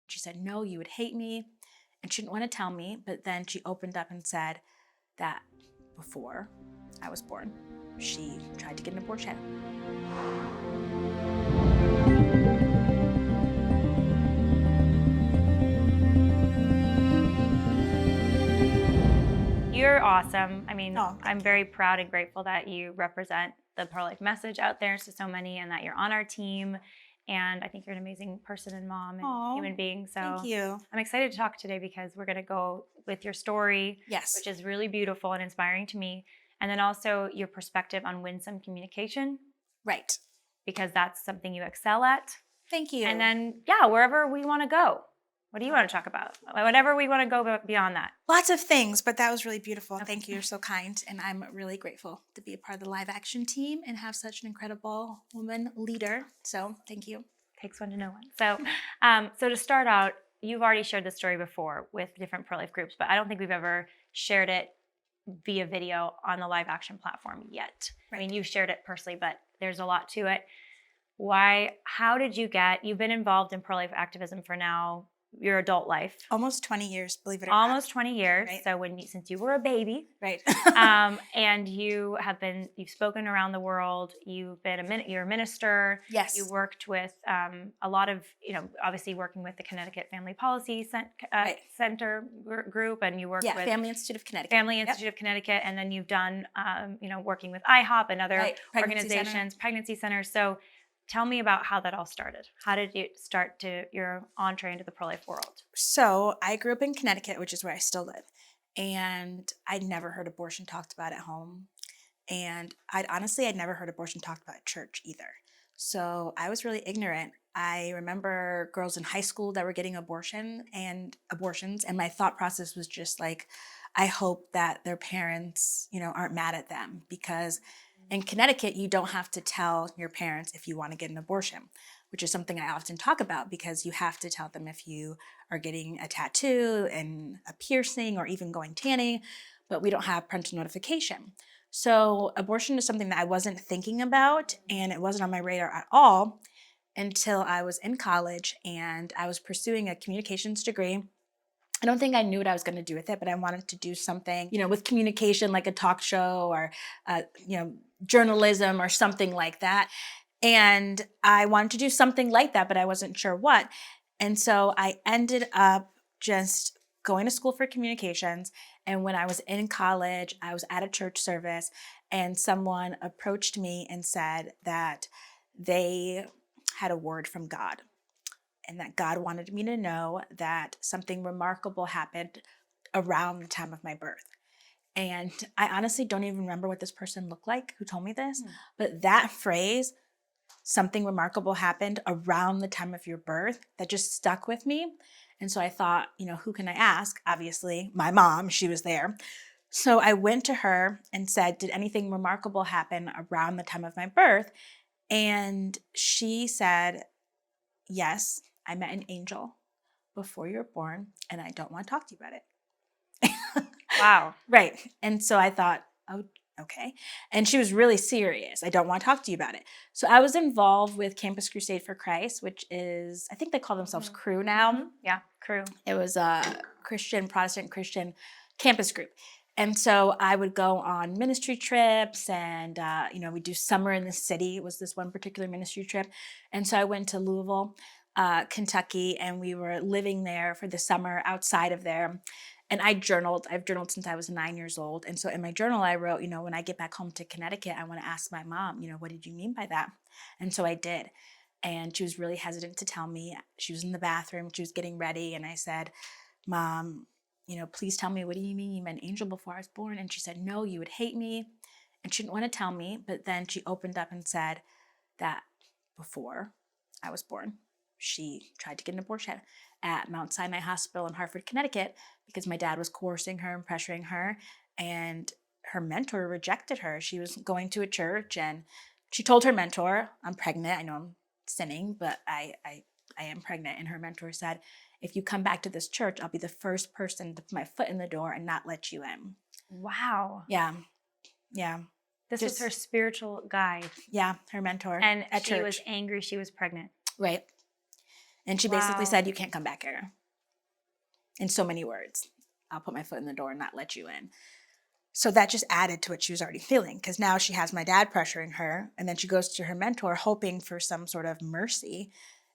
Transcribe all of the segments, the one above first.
She said, no, you would hate me. And she didn't want to tell me, but then she opened up and said that before I was born, she tried to get an abortion. You're awesome. I mean, Oh, I'm very proud and grateful that you represent the pro-life message out there to so many and that you're on our team. And I think you're an amazing person and mom and human being. So thank you. I'm excited to talk today because we're going to go with your story, Yes. which is really beautiful and inspiring to me. And then also your perspective on winsome communication. Right. Because that's something you excel at. Thank you. And then, wherever we want to go. What do you want to talk about? Whatever we want to go beyond that. Lots of things, but that was really beautiful. Okay. Thank you. You're so kind. And I'm really grateful to be a part of the live action team and have such an incredible woman leader. So thank you. Takes one to know one. So, so to start out, you've already shared this story before with different pro-life groups, but I don't think we've ever shared it via video on the live action platform yet. Right. I mean, you've shared it personally, but there's a lot to it. How did you've been involved in pro-life activism for now your adult life? Almost 20 years, believe it or not. Almost 20 years. Right. So since you were a baby. Right. And you've spoken around the world. You're a minister. Yes. You worked with a lot of, obviously working with the Connecticut Family Policy Center group, and you worked with Family Institute of Connecticut. Family Institute of Connecticut, and then you've done, working with IHOP and other organizations, pregnancy centers. So tell me about how that all started. How did you start your entree into the pro-life world? So I grew up in Connecticut, which is where I still live. And I'd never heard abortion talked about at home. And I'd never heard abortion talked about at church either. So I was really ignorant. I remember girls in high school that were getting abortions, and my thought process was just like, I hope that their parents, aren't mad at them, because in Connecticut, you don't have to tell your parents if you want to get an abortion, which is something I often talk about, because you have to tell them if you are getting a tattoo and a piercing or even going tanning, but we don't have parental notification. So abortion is something that I wasn't thinking about, and it wasn't on my radar at all until I was in college and I was pursuing a communications degree. I don't think I knew what I was going to do with it, but I wanted to do something, with communication, like a talk show or, journalism or something like that. And I wanted to do something like that, but I wasn't sure what. And so I ended up just going to school for communications. And when I was in college, I was at a church service and someone approached me and said that they had a word from God, and that God wanted me to know that something remarkable happened around the time of my birth. And I honestly don't even remember what this person looked like who told me this, but that phrase, something remarkable happened around the time of your birth, that just stuck with me. And so I thought, who can I ask? Obviously, my mom, she was there. So I went to her and said, did anything remarkable happen around the time of my birth? And she said, yes, I met an angel before you were born, and I don't want to talk to you about it. Wow. Right. And so I thought, oh, okay. And she was really serious. I don't want to talk to you about it. So I was involved with Campus Crusade for Christ, which is, I think they call themselves Crew now. Mm-hmm. Yeah, Crew. It was a Protestant Christian campus group. And so I would go on ministry trips and, we'd do summer in the city. It was this one particular ministry trip. And so I went to Louisville, Kentucky, and we were living there for the summer outside of there. And I journaled. I've journaled since I was 9 years old. And so in my journal, I wrote, when I get back home to Connecticut, I want to ask my mom, what did you mean by that? And so I did. And she was really hesitant to tell me. She was in the bathroom. She was getting ready. And I said, Mom, please tell me, what do you mean you met an angel before I was born? And she said, no, you would hate me. And she didn't want to tell me. But then she opened up and said that before I was born, she tried to get an abortion at Mount Sinai Hospital in Hartford, Connecticut, because my dad was coercing her and pressuring her. And her mentor rejected her. She was going to a church and she told her mentor, I'm pregnant. I know I'm sinning, but I am pregnant. And her mentor said, if you come back to this church, I'll be the first person to put my foot in the door and not let you in. Wow. Yeah. Yeah. This was her spiritual guide. Yeah, her mentor. And at she church. Was angry she was pregnant. Right. And she basically Wow. said, you can't come back here. In so many words, I'll put my foot in the door and not let you in. So that just added to what she was already feeling, because now she has my dad pressuring her, and then she goes to her mentor hoping for some sort of mercy,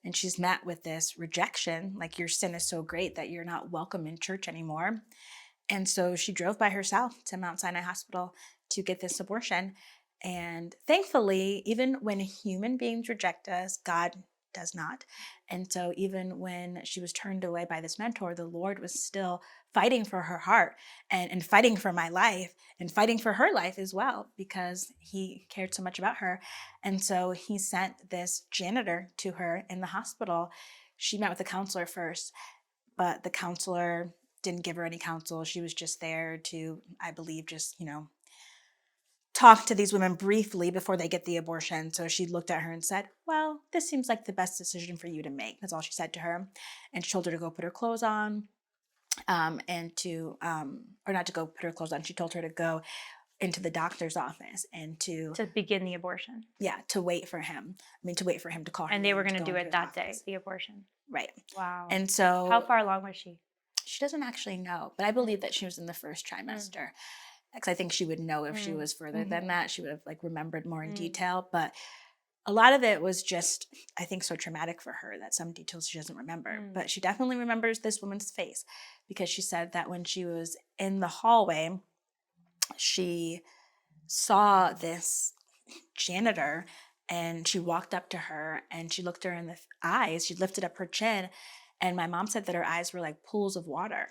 and she's met with this rejection, like your sin is so great that you're not welcome in church anymore. And so she drove by herself to Mount Sinai Hospital to get this abortion. And thankfully, even when human beings reject us, God does not. And so even when she was turned away by this mentor, the Lord was still fighting for her heart and fighting for my life and fighting for her life as well, because he cared so much about her. And so he sent this janitor to her in the hospital. She met with a counselor first, but the counselor didn't give her any counsel. She was just there to, I believe, just, talk to these women briefly before they get the abortion. So she looked at her and said, well, this seems like the best decision for you to make. That's all she said to her. And she told her to go put her clothes on, or not to go put her clothes on. She told her to go into the doctor's office and to begin the abortion. Yeah, to wait for him. To wait for him to call her. And they were going to to do into it his that day, office. the abortion. Right. Wow. And so how far along was she? She doesn't actually know, but I believe that she was in the first trimester. Because I think she would know if she was further than that. She would have remembered more in detail. But a lot of it was just, I think, so traumatic for her that some details she doesn't remember. But she definitely remembers this woman's face, because she said that when she was in the hallway, she saw this janitor, and she walked up to her and she looked her in the eyes. She lifted up her chin, and my mom said that her eyes were like pools of water.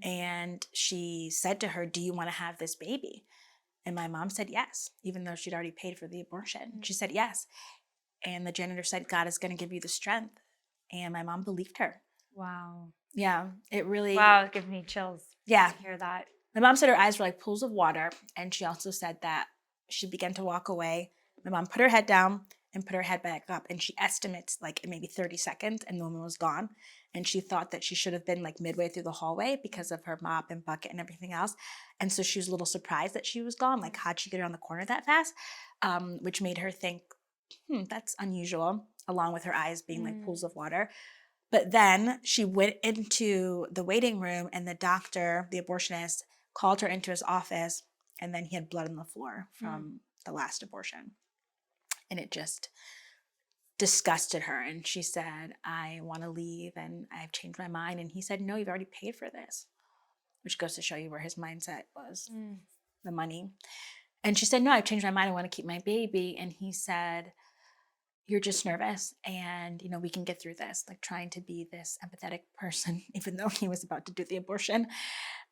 And she said to her, do you want to have this baby? And my mom said yes, even though she'd already paid for the abortion. She said yes. And the janitor said, God is going to give you the strength. And my mom believed her. Wow. Yeah, it really... Wow, it gives me chills. Yeah. To hear that. My mom said her eyes were like pools of water. And she also said that she began to walk away. My mom put her head down and put her head back up. And she estimates maybe 30 seconds, and the woman was gone. And she thought that she should have been midway through the hallway because of her mop and bucket and everything else. And so she was a little surprised that she was gone. How'd she get around the corner that fast? Which made her think, that's unusual, along with her eyes being like pools of water. But then she went into the waiting room, and the doctor, the abortionist, called her into his office, and then he had blood on the floor from the last abortion. And it just disgusted her. And she said, I want to leave and I've changed my mind. And he said, no, you've already paid for this, which goes to show you where his mindset was, the money. And she said, no, I've changed my mind. I want to keep my baby. And he said, you're just nervous, and we can get through this, trying to be this empathetic person, even though he was about to do the abortion.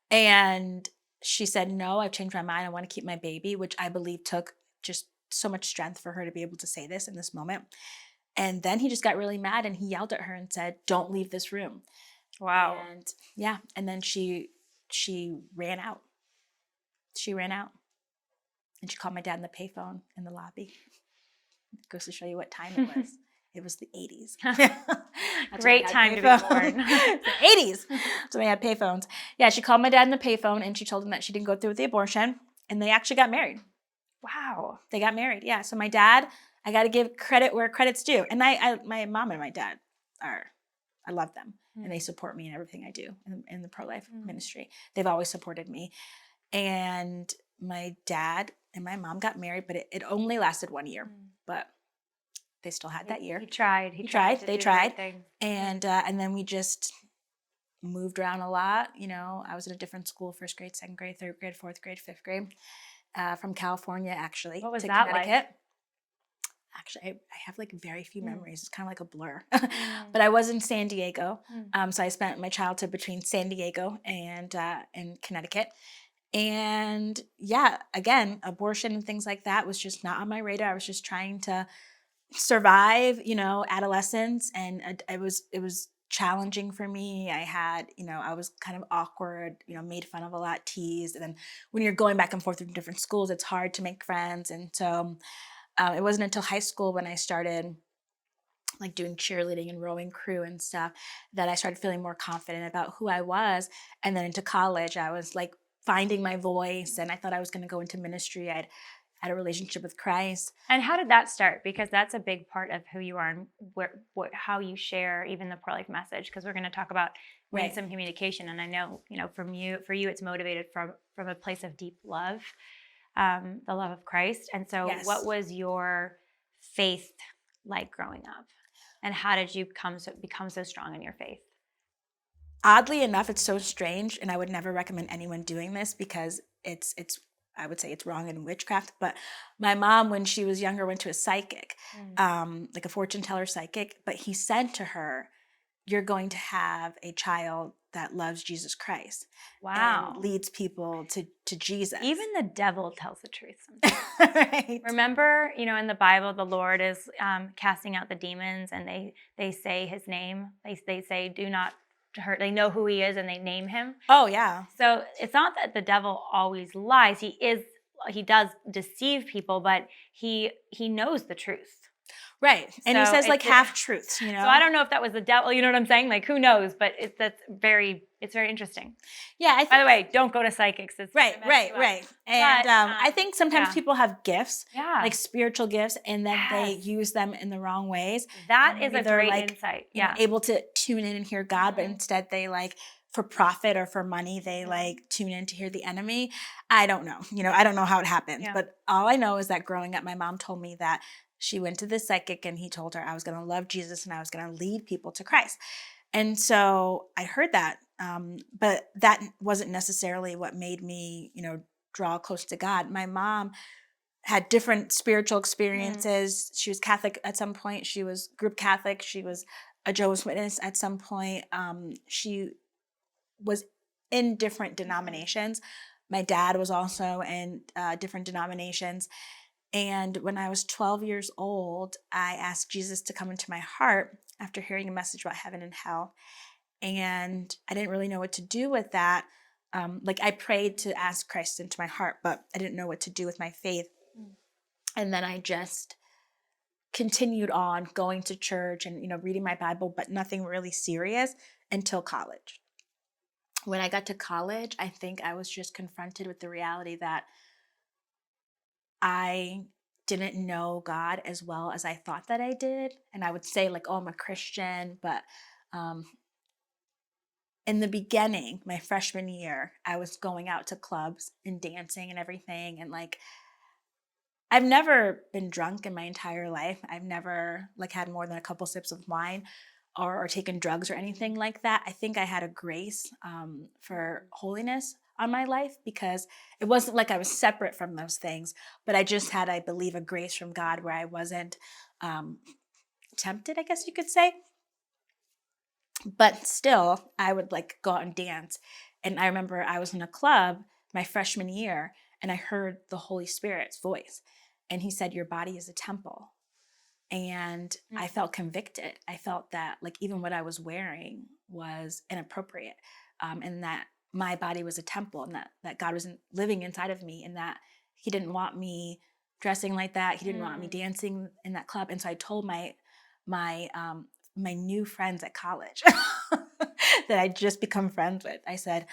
And she said, no, I've changed my mind. I want to keep my baby, which I believe took just so much strength for her to be able to say this in this moment. And then he just got really mad, and he yelled at her and said, don't leave this room. Wow. And yeah, and then she ran out. She ran out, and she called my dad in the payphone in the lobby. It goes to show you what time it was. It was the 80s. Great time to be born. The 80s. So they had payphones. Yeah, she called my dad in the payphone, and she told him that she didn't go through with the abortion, and they actually got married. Wow. They got married, yeah. So my dad, I got to give credit where credit's due. And my mom and my dad I love them, and they support me in everything I do in the pro-life ministry. They've always supported me. And my dad and my mom got married, but it only lasted 1 year. But they still had that year. He tried. They tried. And then we just moved around a lot. I was in a different school: first grade, second grade, third grade, fourth grade, fifth grade. From California, actually. What was to that Connecticut. like? Actually, I have very few memories. It's kind of like a blur. But I was in San Diego. So I spent my childhood between San Diego and Connecticut. And yeah, again, abortion and things like that was just not on my radar. I was just trying to survive, adolescence. And it was challenging for me. I had, I was kind of awkward, made fun of a lot, teased. And then when you're going back and forth through different schools, it's hard to make friends. And so it wasn't until high school, when I started doing cheerleading and rowing crew and stuff, that I started feeling more confident about who I was. And then into college, I was finding my voice, and I thought I was going to go into ministry. I had a relationship with Christ. And how did that start? Because that's a big part of who you are and how you share even the pro-life message. Because we're going to talk about Right. winsome communication, and I know for you, it's motivated from a place of deep love, the love of Christ. And so, Yes. what was your faith like growing up, and how did you become so strong in your faith? Oddly enough, it's so strange, and I would never recommend anyone doing this because it's I would say it's wrong in witchcraft. But my mom, when she was younger, went to a psychic, like a fortune teller psychic. But he said to her, "You're going to have a child that loves Jesus Christ Wow. and leads people to Jesus." Even the devil tells the truth sometimes. Right. Remember, in the Bible, the Lord is casting out the demons, and they say his name. They say, "Do not hurt." They know who he is, and they name him. Oh yeah. So it's not that the devil always lies. He does deceive people, but he knows the truth. Right. And he So says like it's- half truths, So I don't know if that was the devil. You know what I'm saying? Like, who knows? But it's very interesting. Yeah. By the way, don't go to psychics. It's Right. And But, I think sometimes yeah. people have gifts, Yeah. like spiritual gifts, and then they Yes. use them in the wrong ways. That And is maybe a they're, great like, insight. you know, Yeah. able to tune in and hear God, but Mhm. instead they like for profit or for money, they like tune in to hear the enemy. I don't know. I don't know how it happens, Yeah. but all I know is that growing up, my mom told me that she went to this psychic and he told her I was going to love Jesus and I was going to lead people to Christ. And so I heard that, but that wasn't necessarily what made me, draw close to God. My mom had different spiritual experiences. She was Catholic at some point. She was group Catholic. She was a Jehovah's Witness at some point. She was in different denominations. My dad was also in different denominations. And when I was 12 years old, I asked Jesus to come into my heart after hearing a message about heaven and hell. And I didn't really know what to do with that. Like I prayed to ask Christ into my heart, but I didn't know what to do with my faith. And then I just continued on going to church and, reading my Bible, but nothing really serious until college. When I got to college, I think I was just confronted with the reality that I didn't know God as well as I thought that I did. And I would say like, oh, I'm a Christian, but in the beginning, my freshman year, I was going out to clubs and dancing and everything. And like, I've never been drunk in my entire life. I've never like had more than a couple sips of wine or taken drugs or anything like that. I think I had a grace for holiness on my life because it wasn't like I was separate from those things, but I just had, I believe, a grace from God where I wasn't tempted, I guess you could say. But still, I would like go out and dance. And I remember I was in a club my freshman year and I heard the Holy Spirit's voice. And he said, "Your body is a temple." And I felt convicted. I felt that like even what I was wearing was inappropriate, and that my body was a temple, and that God wasn't living inside of me, and that he didn't want me dressing like that. He didn't want me dancing in that club. And so I told my new friends at college that I'd just become friends with. I said,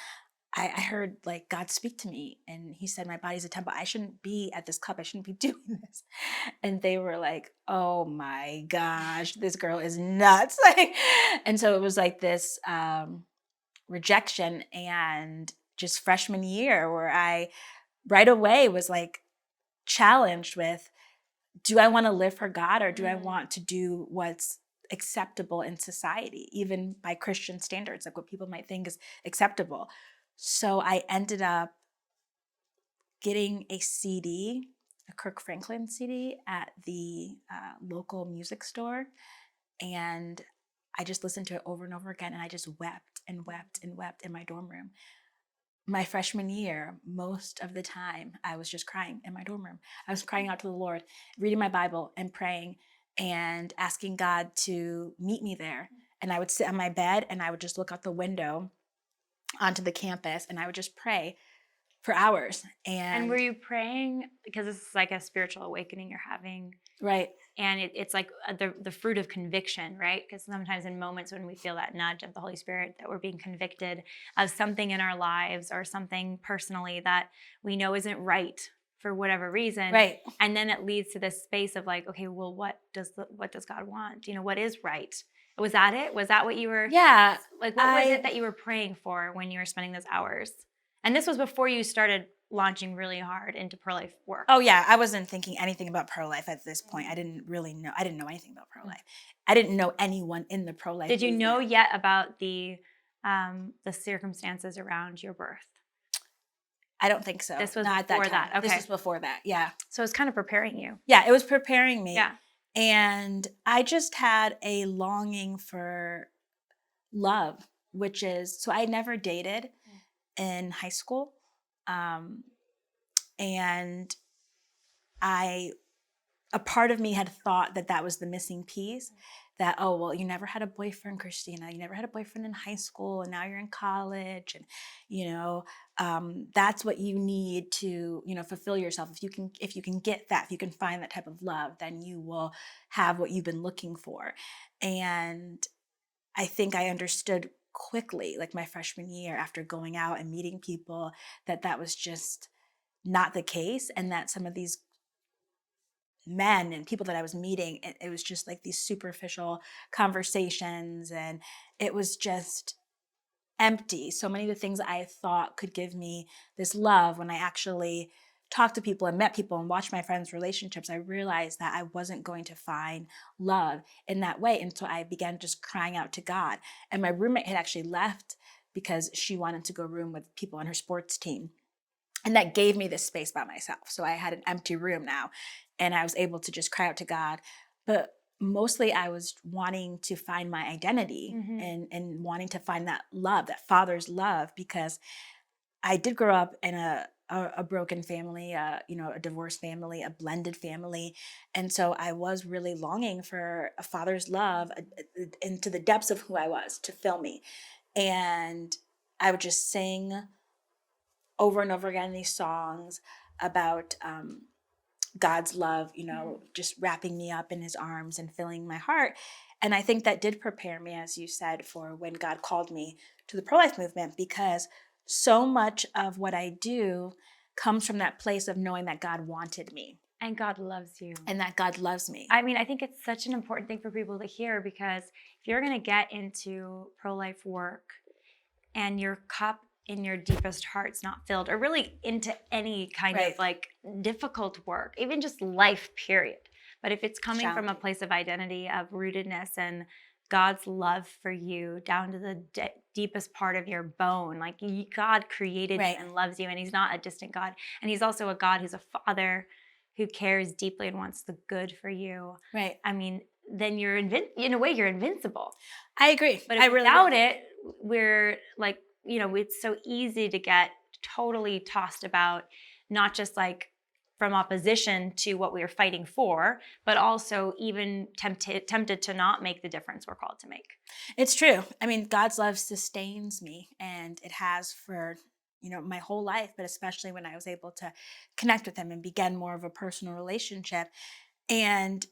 I heard like God speak to me and he said, my body's a temple. I shouldn't be at this club. I shouldn't be doing this. And they were like, oh my gosh, this girl is nuts. And so it was like this rejection and just freshman year where I right away was like challenged with, do I want to live for God or do I want to do what's acceptable in society, even by Christian standards, like what people might think is acceptable? So I ended up getting a CD, a Kirk Franklin CD at the local music store. And I just listened to it over and over again. And I just wept and wept and wept in my dorm room. My freshman year, most of the time, I was just crying in my dorm room. I was crying out to the Lord, reading my Bible and praying and asking God to meet me there. And I would sit on my bed and I would just look out the window onto the campus and I would just pray for hours. And were you praying because this is like a spiritual awakening you're having? Right. And it's like the fruit of conviction, right? Because sometimes in moments when we feel that nudge of the Holy Spirit that we're being convicted of something in our lives or something personally that we know isn't right for whatever reason. Right. And then it leads to this space of like, okay, well, what does God want? What is right? Was that it? Was that what you were? Yeah. Like, what was it that you were praying for when you were spending those hours? And this was before you started launching really hard into pro-life work. Oh yeah, I wasn't thinking anything about pro-life at this point. I didn't know anything about pro-life. I didn't know anyone in the pro-life Did you movement. know yet about the circumstances around your birth? I don't think so. This was Not before at that time. that. Okay. This was before that. Yeah. So it's kind of preparing you. Yeah, it was preparing me. Yeah. And I just had a longing for love, which is, so I never dated in high school. And a part of me had thought that was the missing piece, that, oh, well, you never had a boyfriend, Christina. You never had a boyfriend in high school, and now you're in college. And, that's what you need to, fulfill yourself. If you can get that, if you can find that type of love, then you will have what you've been looking for. And I think I understood quickly, like my freshman year, after going out and meeting people, that was just not the case, and that some of these men and people that I was meeting, it was just like these superficial conversations, and it was just empty. So many of the things I thought could give me this love, when I actually talked to people and met people and watched my friends' relationships, I realized that I wasn't going to find love in that way. And so I began just crying out to God. And my roommate had actually left because she wanted to go room with people on her sports team. And that gave me this space by myself. So I had an empty room now, and I was able to just cry out to God. But mostly I was wanting to find my identity, and wanting to find that love, that father's love, because I did grow up in a broken family, a divorced family, a blended family. And so I was really longing for a father's love into the depths of who I was, to fill me. And I would just sing over and over again these songs about God's love, just wrapping me up in his arms and filling my heart. And I think that did prepare me, as you said, for when God called me to the pro-life movement, because so much of what I do comes from that place of knowing that God wanted me. And God loves you. And that God loves me. I mean, I think it's such an important thing for people to hear, because if you're going to get into pro-life work and your cup in your deepest heart's not filled, or really into any kind of like difficult work, even just life, period. But if it's coming from a place of identity, of rootedness, and God's love for you down to the deepest part of your bone, like God created you and loves you, and he's not a distant God. And he's also a God who's a father who cares deeply and wants the good for you. Right. I mean, then you're in a way, you're invincible. I agree. But without it, we're like, it's so easy to get totally tossed about, not just like from opposition to what we are fighting for, but also even tempted to not make the difference we're called to make. It's true. I mean, God's love sustains me, and it has for, my whole life, but especially when I was able to connect with him and begin more of a personal relationship. And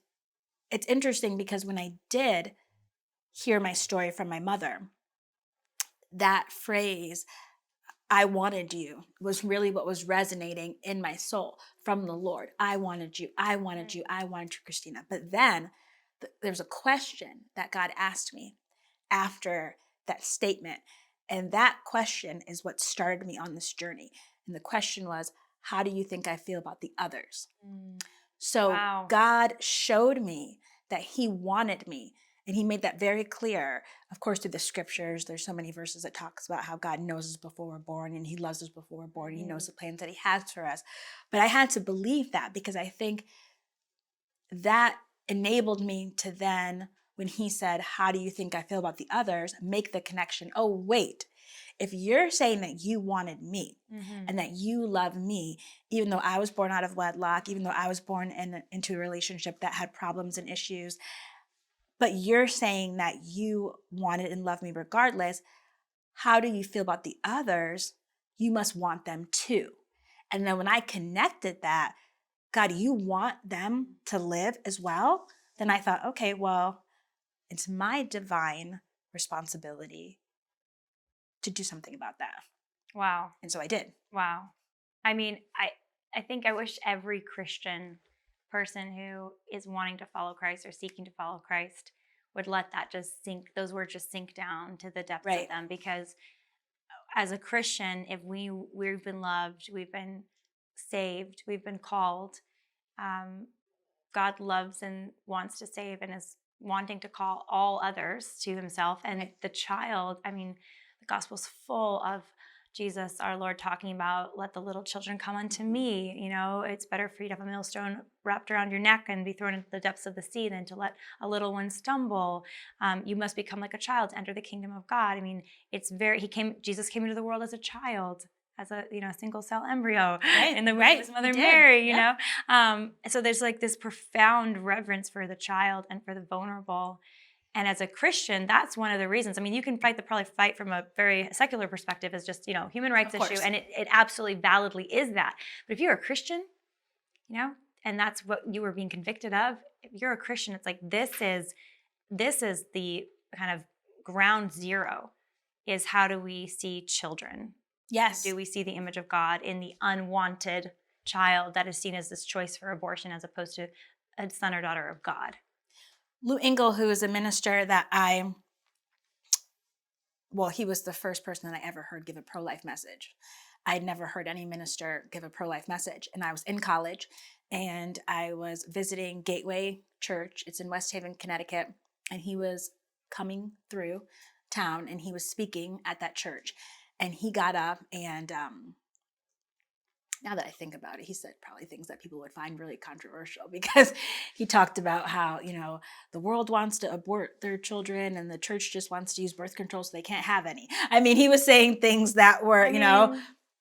it's interesting, because when I did hear my story from my mother, that phrase, I wanted you, was really what was resonating in my soul from the Lord. I wanted you. I wanted you. I wanted you, Christina. But then there's a question that God asked me after that statement. And that question is what started me on this journey. And the question was, how do you think I feel about the others? So God showed me that he wanted me. And he made that very clear, of course, through the scriptures. There's so many verses that talks about how God knows us before we're born, and he loves us before we're born. And he knows the plans that he has for us. But I had to believe that, because I think that enabled me to then, when he said, how do you think I feel about the others, make the connection. Oh, wait, if you're saying that you wanted me and that you love me, even though I was born out of wedlock, even though I was born into a relationship that had problems and issues, but you're saying that you wanted and loved me regardless, how do you feel about the others? You must want them too. And then when I connected that, God, you want them to live as well? Then I thought, okay, well, it's my divine responsibility to do something about that. Wow. And so I did. Wow. I mean, I think I wish every Christian person who is wanting to follow Christ or seeking to follow Christ would let that just sink, those words just sink down to the depths of Right. them. Because as a Christian, if we've been loved, we've been saved, we've been called, um, God loves and wants to save and is wanting to call all others to himself. And Right. the child, I mean, the gospel's full of Jesus, our Lord, talking about, let the little children come unto me. You know, it's better for you to have a millstone wrapped around your neck and be thrown into the depths of the sea than to let a little one stumble. You must become like a child to enter the kingdom of God. I mean, Jesus came into the world as a child, as a single cell embryo in the womb of his mother Mary, you know. So there's like this profound reverence for the child and for the vulnerable. And as a Christian, that's one of the reasons. I mean, you can probably fight from a very secular perspective as just, human rights issue. And it absolutely validly is that. But if you're a Christian, and that's what you were being convicted of, if you're a Christian, it's like, this is the kind of ground zero, is how do we see children? Yes. Do we see the image of God in the unwanted child that is seen as this choice for abortion as opposed to a son or daughter of God? Lou Engle, who is a minister that he was the first person that I ever heard give a pro-life message. I'd never heard any minister give a pro-life message. And I was in college and I was visiting Gateway Church. It's in West Haven, Connecticut. And he was coming through town and he was speaking at that church. And he got up and now that I think about it, he said probably things that people would find really controversial, because he talked about how, the world wants to abort their children and the church just wants to use birth control so they can't have any. I mean, he was saying things that were,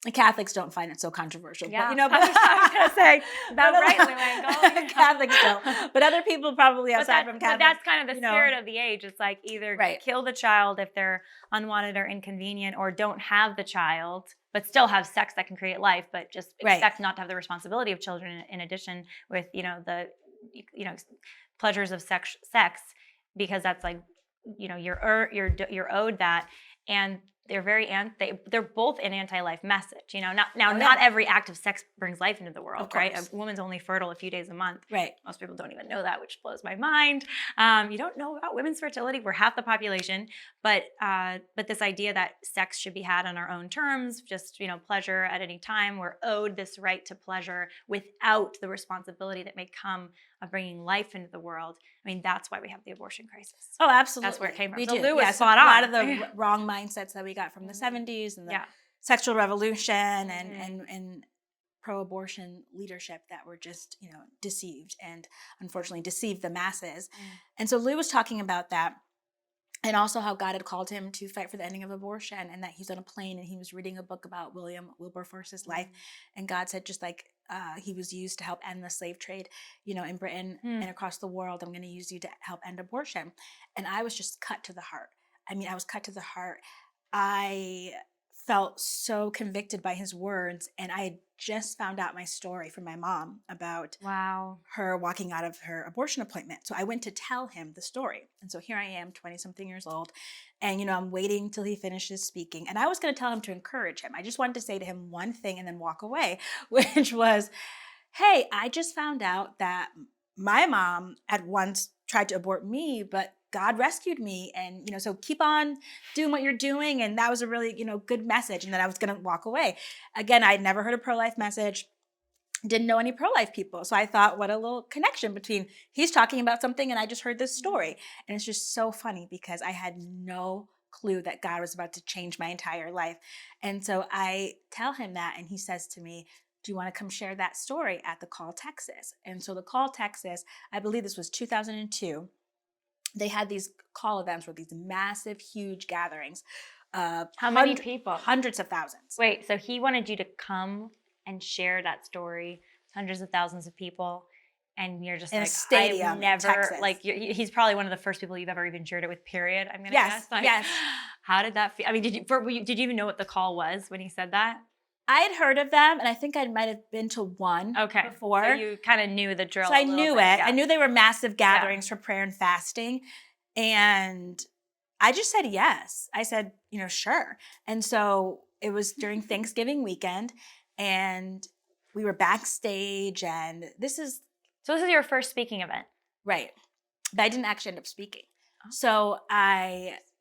the Catholics don't find it so controversial. Yeah, but, I was going to say, about right, Lou Engle. Catholics don't. But other people probably outside from Catholics. But that's kind of the spirit of the age. It's like either kill the child if they're unwanted or inconvenient, or don't have the child, but still have sex that can create life, but just expect not to have the responsibility of children in addition with, the pleasures of sex, because that's like, you're owed that. And they're both an anti-life message, Not every act of sex brings life into the world, right? A woman's only fertile a few days a month. Right. Most people don't even know that, which blows my mind. You don't know about women's fertility. We're half the population, but this idea that sex should be had on our own terms, just, pleasure at any time. We're owed this right to pleasure without the responsibility that may come of bringing life into the world. I mean, that's why we have the abortion crisis. Oh, absolutely. That's where it came from. We so do. Lou was spot on. A lot of the wrong mindsets that we got from the 70s and the sexual revolution and pro-abortion leadership that were just, deceived and unfortunately deceived the masses. And so Lou was talking about that, and also how God had called him to fight for the ending of abortion, and that he's on a plane and he was reading a book about William Wilberforce's life. And God said, just like he was used to help end the slave trade, in Britain and across the world, I'm going to use you to help end abortion. And I was just cut to the heart. I mean, I was cut to the heart. I felt so convicted by his words, and I had just found out my story from my mom about her walking out of her abortion appointment. So I went to tell him the story. And so here I am, 20-something years old, and, I'm waiting till he finishes speaking. And I was going to tell him to encourage him. I just wanted to say to him one thing and then walk away, which was, hey, I just found out that my mom at once tried to abort me, but God rescued me. And, so keep on doing what you're doing. And that was a really, good message. And then I was going to walk away. Again, I'd never heard a pro-life message, didn't know any pro-life people. So I thought, what a little connection between he's talking about something and I just heard this story. And it's just so funny because I had no clue that God was about to change my entire life. And so I tell him that, and he says to me, do you want to come share that story at the Call Texas? And so the Call Texas, I believe this was 2002. They had these call events where these massive, huge gatherings. How many people? Hundreds of thousands. Wait, so he wanted you to come and share that story, hundreds of thousands of people, and you're just in like, a stadium, I've never, Texas. Like, he's probably one of the first people you've ever even shared it with, period, I'm going to guess. Like, yes. How did that feel? I mean, did you even know what the call was when he said that? I had heard of them, and I think I might have been to one before. So you kind of knew the drill. So I knew it. Yeah. I knew they were massive gatherings for prayer and fasting. And I just said yes. I said, sure. And so it was during Thanksgiving weekend, and we were backstage, and So this is your first speaking event. right. But I didn't actually end up speaking. Oh. So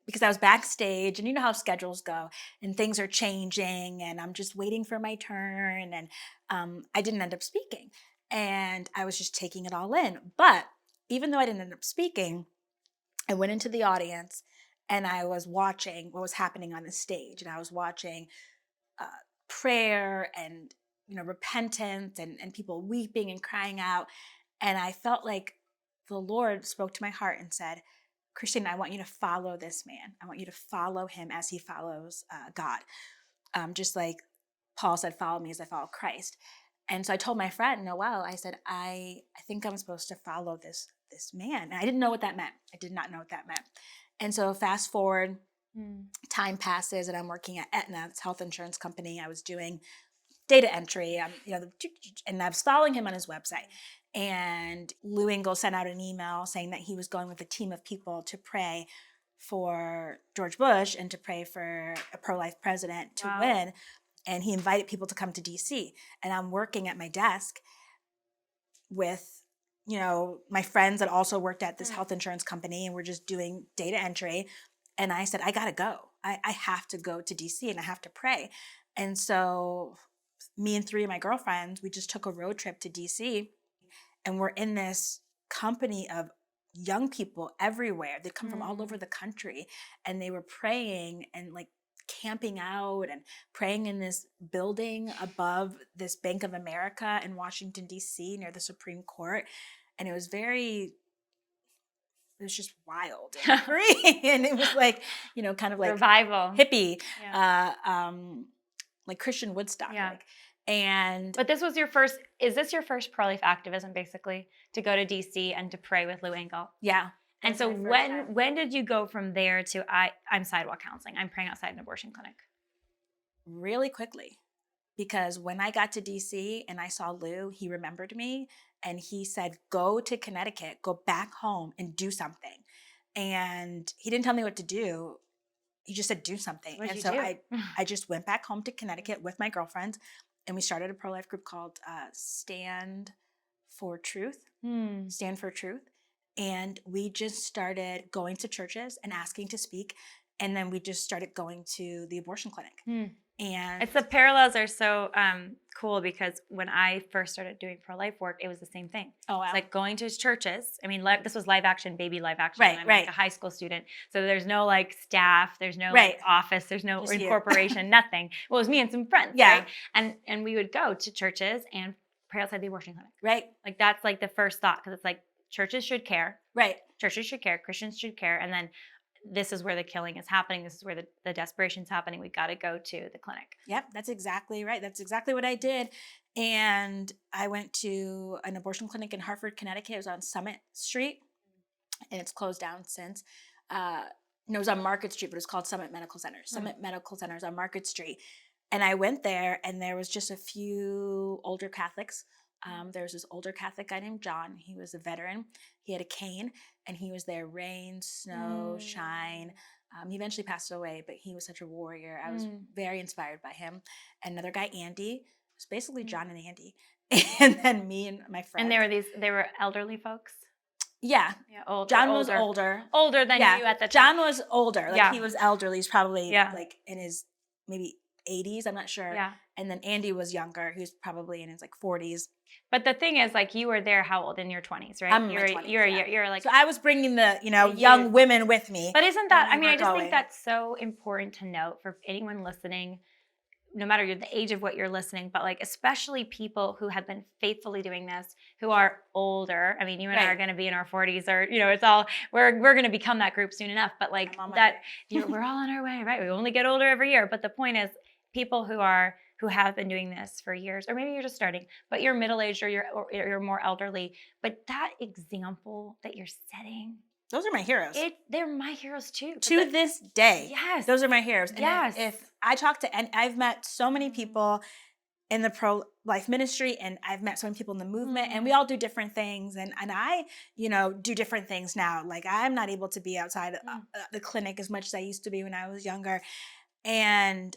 because I was backstage, and you know how schedules go, and things are changing, and I'm just waiting for my turn, and I didn't end up speaking. And I was just taking it all in. But even though I didn't end up speaking, I went into the audience, and I was watching what was happening on the stage, and I was watching prayer and repentance and people weeping and crying out. And I felt like the Lord spoke to my heart and said, Christina, I want you to follow this man. I want you to follow him as he follows God. Just like Paul said, follow me as I follow Christ. And so I told my friend Noelle, I said, I think I'm supposed to follow this man. And I didn't know what that meant. I did not know what that meant. And so fast forward, time passes, and I'm working at Aetna, this health insurance company. I was doing data entry, and I was following him on his website. And Lou Engle sent out an email saying that he was going with a team of people to pray for George Bush and to pray for a pro-life president to win. And he invited people to come to DC. And I'm working at my desk with my friends that also worked at this health insurance company, and we're just doing data entry. And I said, I gotta go. I have to go to DC, and I have to pray. And so me and 3 of my girlfriends, we just took a road trip to DC, and we're in this company of young people everywhere. They come from all over the country, and they were praying and like camping out and praying in this building above this Bank of America in Washington, D.C. near the Supreme Court. And it was just wild and free. And it was like, kind of like revival, hippie, like Christian Woodstock. Yeah. But this was is this your first pro-life activism, basically, to go to DC and to pray with Lou Engle? Yeah. And so when did you go from there to I'm sidewalk counseling, I'm praying outside an abortion clinic? Really quickly, because when I got to DC and I saw Lou, he remembered me, and he said, go to Connecticut, go back home and do something. And he didn't tell me what to do. He just said, do something. What'd And you so do? I just went back home to Connecticut with my girlfriends, and we started a pro-life group called Stand for Truth. Stand for Truth. And we just started going to churches and asking to speak. And then we just started going to the abortion clinic. And the parallels are so cool, because when I first started doing pro-life work, it was the same thing. Oh, wow. It's like going to churches. I mean, this was live action, baby live action. Right, I'm right. like a high school student. So there's no like staff, there's no like office, there's no Just incorporation, nothing. Well, it was me and some friends, Yeah. right? And we would go to churches and pray outside the abortion clinic. Right. Like that's like the first thought, because it's like churches should care. Right. Churches should care, Christians should care. And then this is where the killing is happening. This is where the desperation is happening. We got to go to the clinic. Yep, that's exactly right. That's exactly what I did. And I went to an abortion clinic in Hartford, Connecticut. It was on Summit Street, and it's closed down since. It was on Market Street, but it was called Summit Medical Center. Summit Medical Center is on Market Street. And I went there, and there was just a few older Catholics. There was this older Catholic guy named John. He was a veteran. He had a cane, and he was there rain, snow, shine. He eventually passed away, but he was such a warrior. I was very inspired by him. And another guy, Andy. It was basically John and Andy. And then me and my friend. And they were elderly folks? Yeah. Older. John was older. Older than you at the time. John was older. Like he was elderly. He's probably like in his maybe 80s. I'm not sure. Yeah. And then Andy was younger. He was probably in his like 40s. But the thing is, like, you were there how old? In your 20s, right? I'm in my 20s, you're like. So I was bringing the, young women with me. But isn't that, I just think that's so important to note for anyone listening, no matter the age of what you're listening, but like, especially people who have been faithfully doing this, who are older. I mean, you and I are going to be in our 40s, or, it's all, we're going to become that group soon enough. But like that, we're all on our way, right? We only get older every year. But the point is, people who have been doing this for years, or maybe you're just starting, but you're middle-aged or you're more elderly, but that example that you're setting, those are my heroes. They're my heroes too. To this day. Yes. Those are my heroes. And yes. If I talk to, and I've met so many people in the pro-life ministry, and I've met so many people in the movement, and we all do different things. And I, do different things now. Like I'm not able to be outside the clinic as much as I used to be when I was younger. And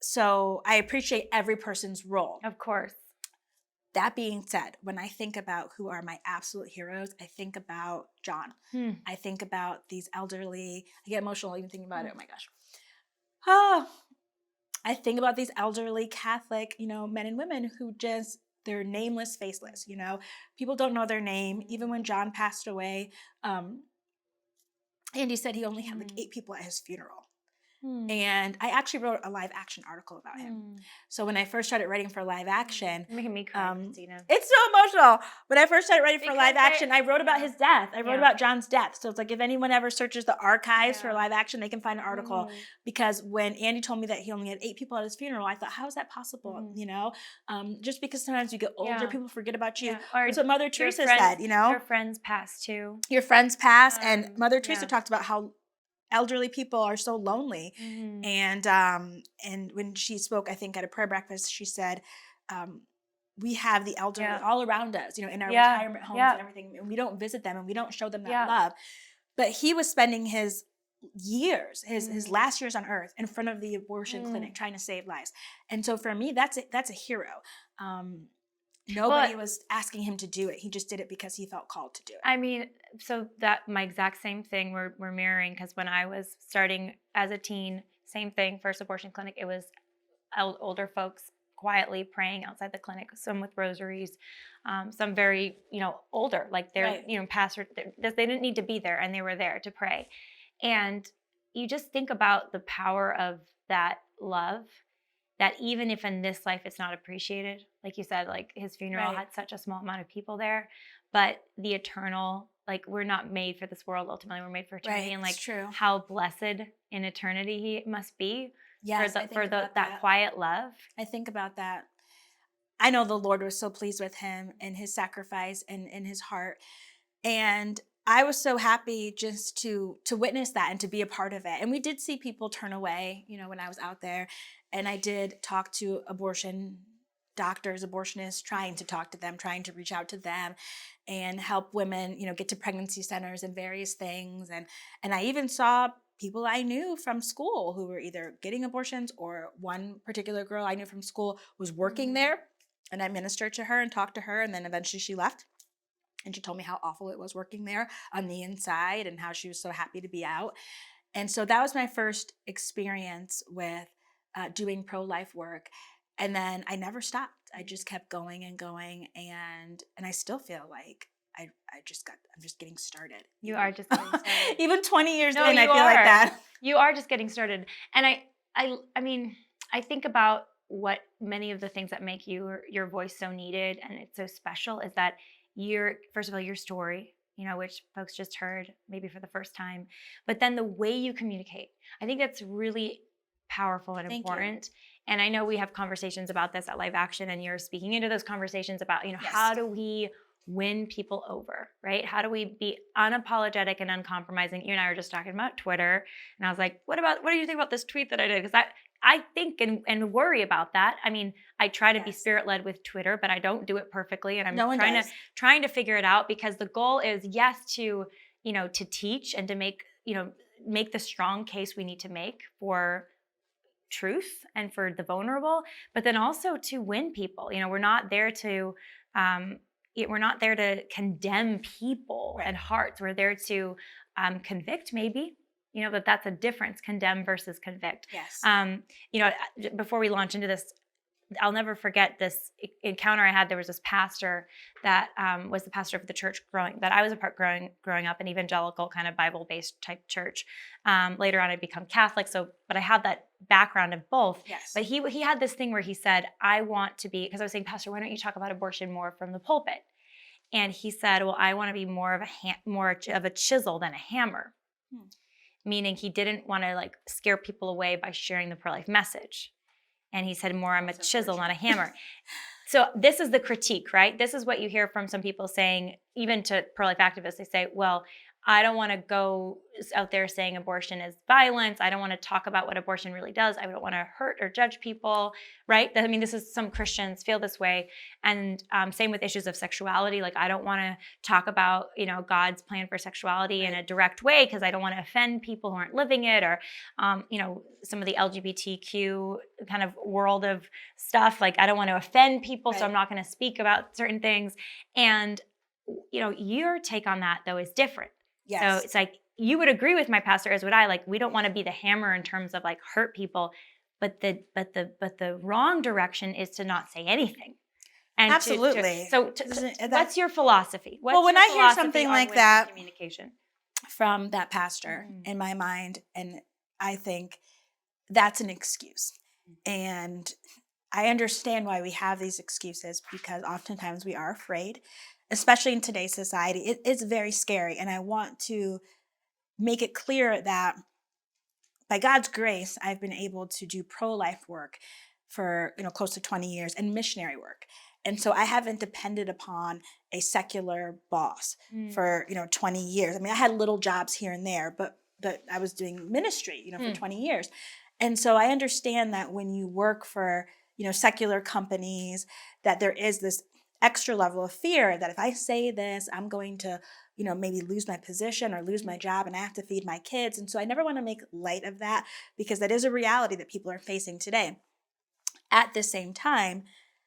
so I appreciate every person's role. Of course. That being said, when I think about who are my absolute heroes, I think about John. I think about these elderly, I get emotional even thinking about it. Oh my gosh. Oh, I think about these elderly Catholic, men and women who just, they're nameless, faceless, people don't know their name. Even when John passed away, Andy said he only had like 8 people at his funeral. And I actually wrote a live action article about him. So when I first started writing for live action, You're making me cry, Christina. it's so emotional. When I first started writing for live action, I wrote about yeah. his death. I wrote Yeah. about John's death. So it's like if anyone ever searches the archives for live action, they can find an article. Because when Andy told me that he only had 8 people at his funeral, I thought, how is that possible? Just because sometimes you get older, people forget about you. Or that's what Mother Teresa friends, said. Your friends pass too. Your friends pass, and Mother Teresa talked about how elderly people are so lonely. And when she spoke, I think at a prayer breakfast, she said, we have the elderly all around us, in our retirement homes and everything, and we don't visit them and we don't show them that love. But he was spending his years, his last years on earth in front of the abortion clinic trying to save lives. And so for me, that's a hero. Nobody was asking him to do it. He just did it because he felt called to do it. I mean, so that my exact same thing we're mirroring, because when I was starting as a teen, same thing, first abortion clinic, it was older folks quietly praying outside the clinic, some with rosaries, some very, older, like they're, pastor, they didn't need to be there and they were there to pray. And you just think about the power of that love, that even if in this life it's not appreciated, like you said, like his funeral had such a small amount of people there, but the eternal, like we're not made for this world ultimately, we're made for eternity. And like how blessed in eternity he must be for that quiet love. I think about that. I know the Lord was so pleased with him and his sacrifice and in his heart. And I was so happy just to witness that and to be a part of it. And we did see people turn away, when I was out there. And I did talk to abortion doctors, abortionists, trying to talk to them, trying to reach out to them and help women, get to pregnancy centers and various things. And I even saw people I knew from school who were either getting abortions, or one particular girl I knew from school was working there. And I ministered to her and talked to her. And then eventually she left. And she told me how awful it was working there on the inside and how she was so happy to be out. And so that was my first experience with doing pro-life work. And then I never stopped. I just kept going and going. And I still feel like I'm just getting started. You are just getting started. Even 20 years in, I feel like that. You are just getting started. And I mean, I think about what many of the things that make your voice so needed and it's so special is that first of all, your story, which folks just heard maybe for the first time, but then the way you communicate. I think that's really powerful and important. And I know we have conversations about this at Live Action, and you're speaking into those conversations about, how do we win people over, right? How do we be unapologetic and uncompromising? You and I were just talking about Twitter, and I was like, what do you think about this tweet that I did? Because I think and worry about that. I mean, I try to be spirit-led with Twitter, but I don't do it perfectly, and I'm trying to figure it out, because the goal is, yes, to teach and to make the strong case we need to make for truth and for the vulnerable, but then also to win people. We're not there to condemn people and hearts. We're there to convict, maybe. But that's a difference, condemn versus convict. Yes. Before we launch into this, I'll never forget this encounter I had. There was this pastor that was the pastor of the church that I was a part growing up, an evangelical kind of Bible-based type church. Later on, I'd become Catholic, but I had that background of both. Yes. But he had this thing where he said, I want to be, because I was saying, Pastor, why don't you talk about abortion more from the pulpit? And he said, well, I want to be more of a chisel than a hammer. Meaning he didn't want to like scare people away by sharing the pro-life message. And he said, more, I'm a chisel, not a hammer. So this is the critique, right? This is what you hear from some people saying, even to pro-life activists, they say, well, I don't want to go out there saying abortion is violence. I don't want to talk about what abortion really does. I don't want to hurt or judge people, right? I mean, this is, some Christians feel this way. And same with issues of sexuality. Like, I don't want to talk about, God's plan for sexuality in a direct way because I don't want to offend people who aren't living it, or, some of the LGBTQ kind of world of stuff. Like, I don't want to offend people, so I'm not going to speak about certain things. And, your take on that, though, is different. Yes. So it's like, you would agree with my pastor, as would I. Like, we don't want to be the hammer in terms of like hurt people, but the wrong direction is to not say anything. And absolutely. What's your philosophy? When I hear something like that communication from that pastor, in my mind, and I think that's an excuse, and I understand why we have these excuses, because oftentimes we are afraid. Especially in today's society, it's very scary. And I want to make it clear that by God's grace, I've been able to do pro-life work for close to 20 years, and missionary work. And so I haven't depended upon a secular boss for 20 years. I mean, I had little jobs here and there, but I was doing ministry for 20 years. And so I understand that when you work for secular companies, that there is this extra level of fear that if I say this, I'm going to, maybe lose my position or lose my job, and I have to feed my kids. And so I never want to make light of that, because that is a reality that people are facing today. At the same time,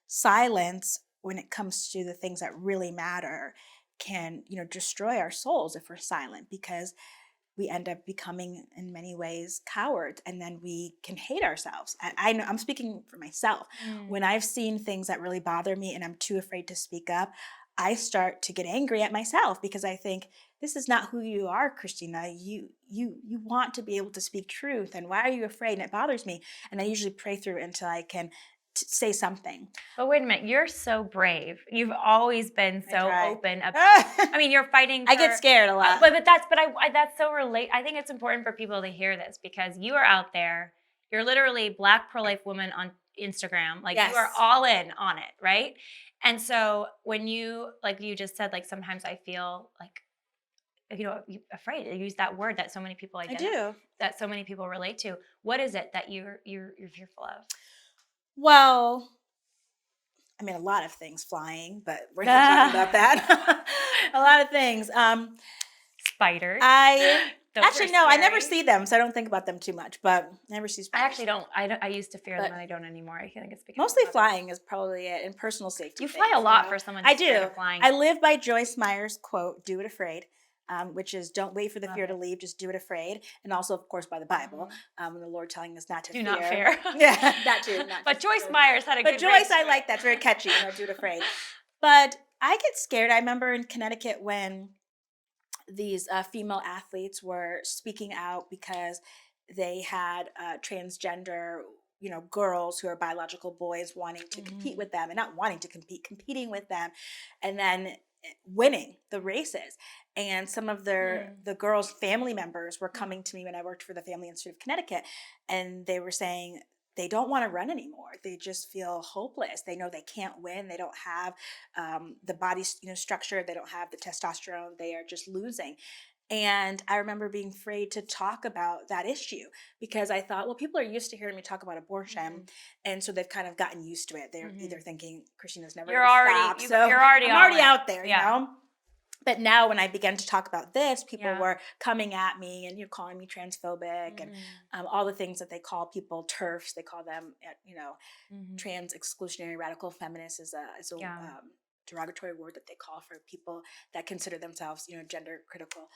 silence, when it comes to the things that really matter, can, destroy our souls if we're silent, because we end up becoming, in many ways, cowards, and then we can hate ourselves. And I know, I'm speaking for myself. When I've seen things that really bother me and I'm too afraid to speak up, I start to get angry at myself, because I think, this is not who you are, Christina. You want to be able to speak truth, and why are you afraid? And it bothers me. And I usually pray through until I can say something. But wait a minute, you're so brave. You've always been so open about, I mean, you're fighting for, I get scared a lot. But that's so I think it's important for people to hear this, because you are out there. You're literally Black pro-life woman on Instagram. Like, you are all in on it, right? And so when you, like you just said, like, sometimes I feel like, afraid to use that word that so many people identify, that so many people relate to. What is it that you're fearful of? Well, I mean, a lot of things, flying, but we're not talking about that. A lot of things. Spiders. I never see them, so I don't think about them too much, but I never see spiders. I actually don't. I used to fear them, and I don't anymore. I think it's because mostly flying is probably it, and personal safety. You fly a lot for someone who's scared of flying. I live by Joyce Meyer's quote, "Do it afraid." Which is, don't wait for the fear to leave, just do it afraid. And also, of course, by the Bible, and the Lord telling us not to fear. Do not fear. Yeah, that too. But Joyce Meyer's had a good. But Joyce, I like that. It's very catchy. Do it afraid. But I get scared. I remember in Connecticut when these female athletes were speaking out because they had transgender girls who are biological boys wanting to compete with them, and not wanting to compete, competing with them, and then winning the races. And some of the girls' family members were coming to me when I worked for the Family Institute of Connecticut, and they were saying they don't want to run anymore. They just feel hopeless. They know they can't win. They don't have the body structure. They don't have the testosterone. They are just losing. And I remember being afraid to talk about that issue, because I thought, well, people are used to hearing me talk about abortion, and so they've kind of gotten used to it. They're either thinking Christina's never going to stop, so you're already out there, you know. But now, when I began to talk about this, people were coming at me and calling me transphobic, and all the things that they call people TERFs. They call them, trans exclusionary radical feminists is a derogatory word that they call for people that consider themselves, gender critical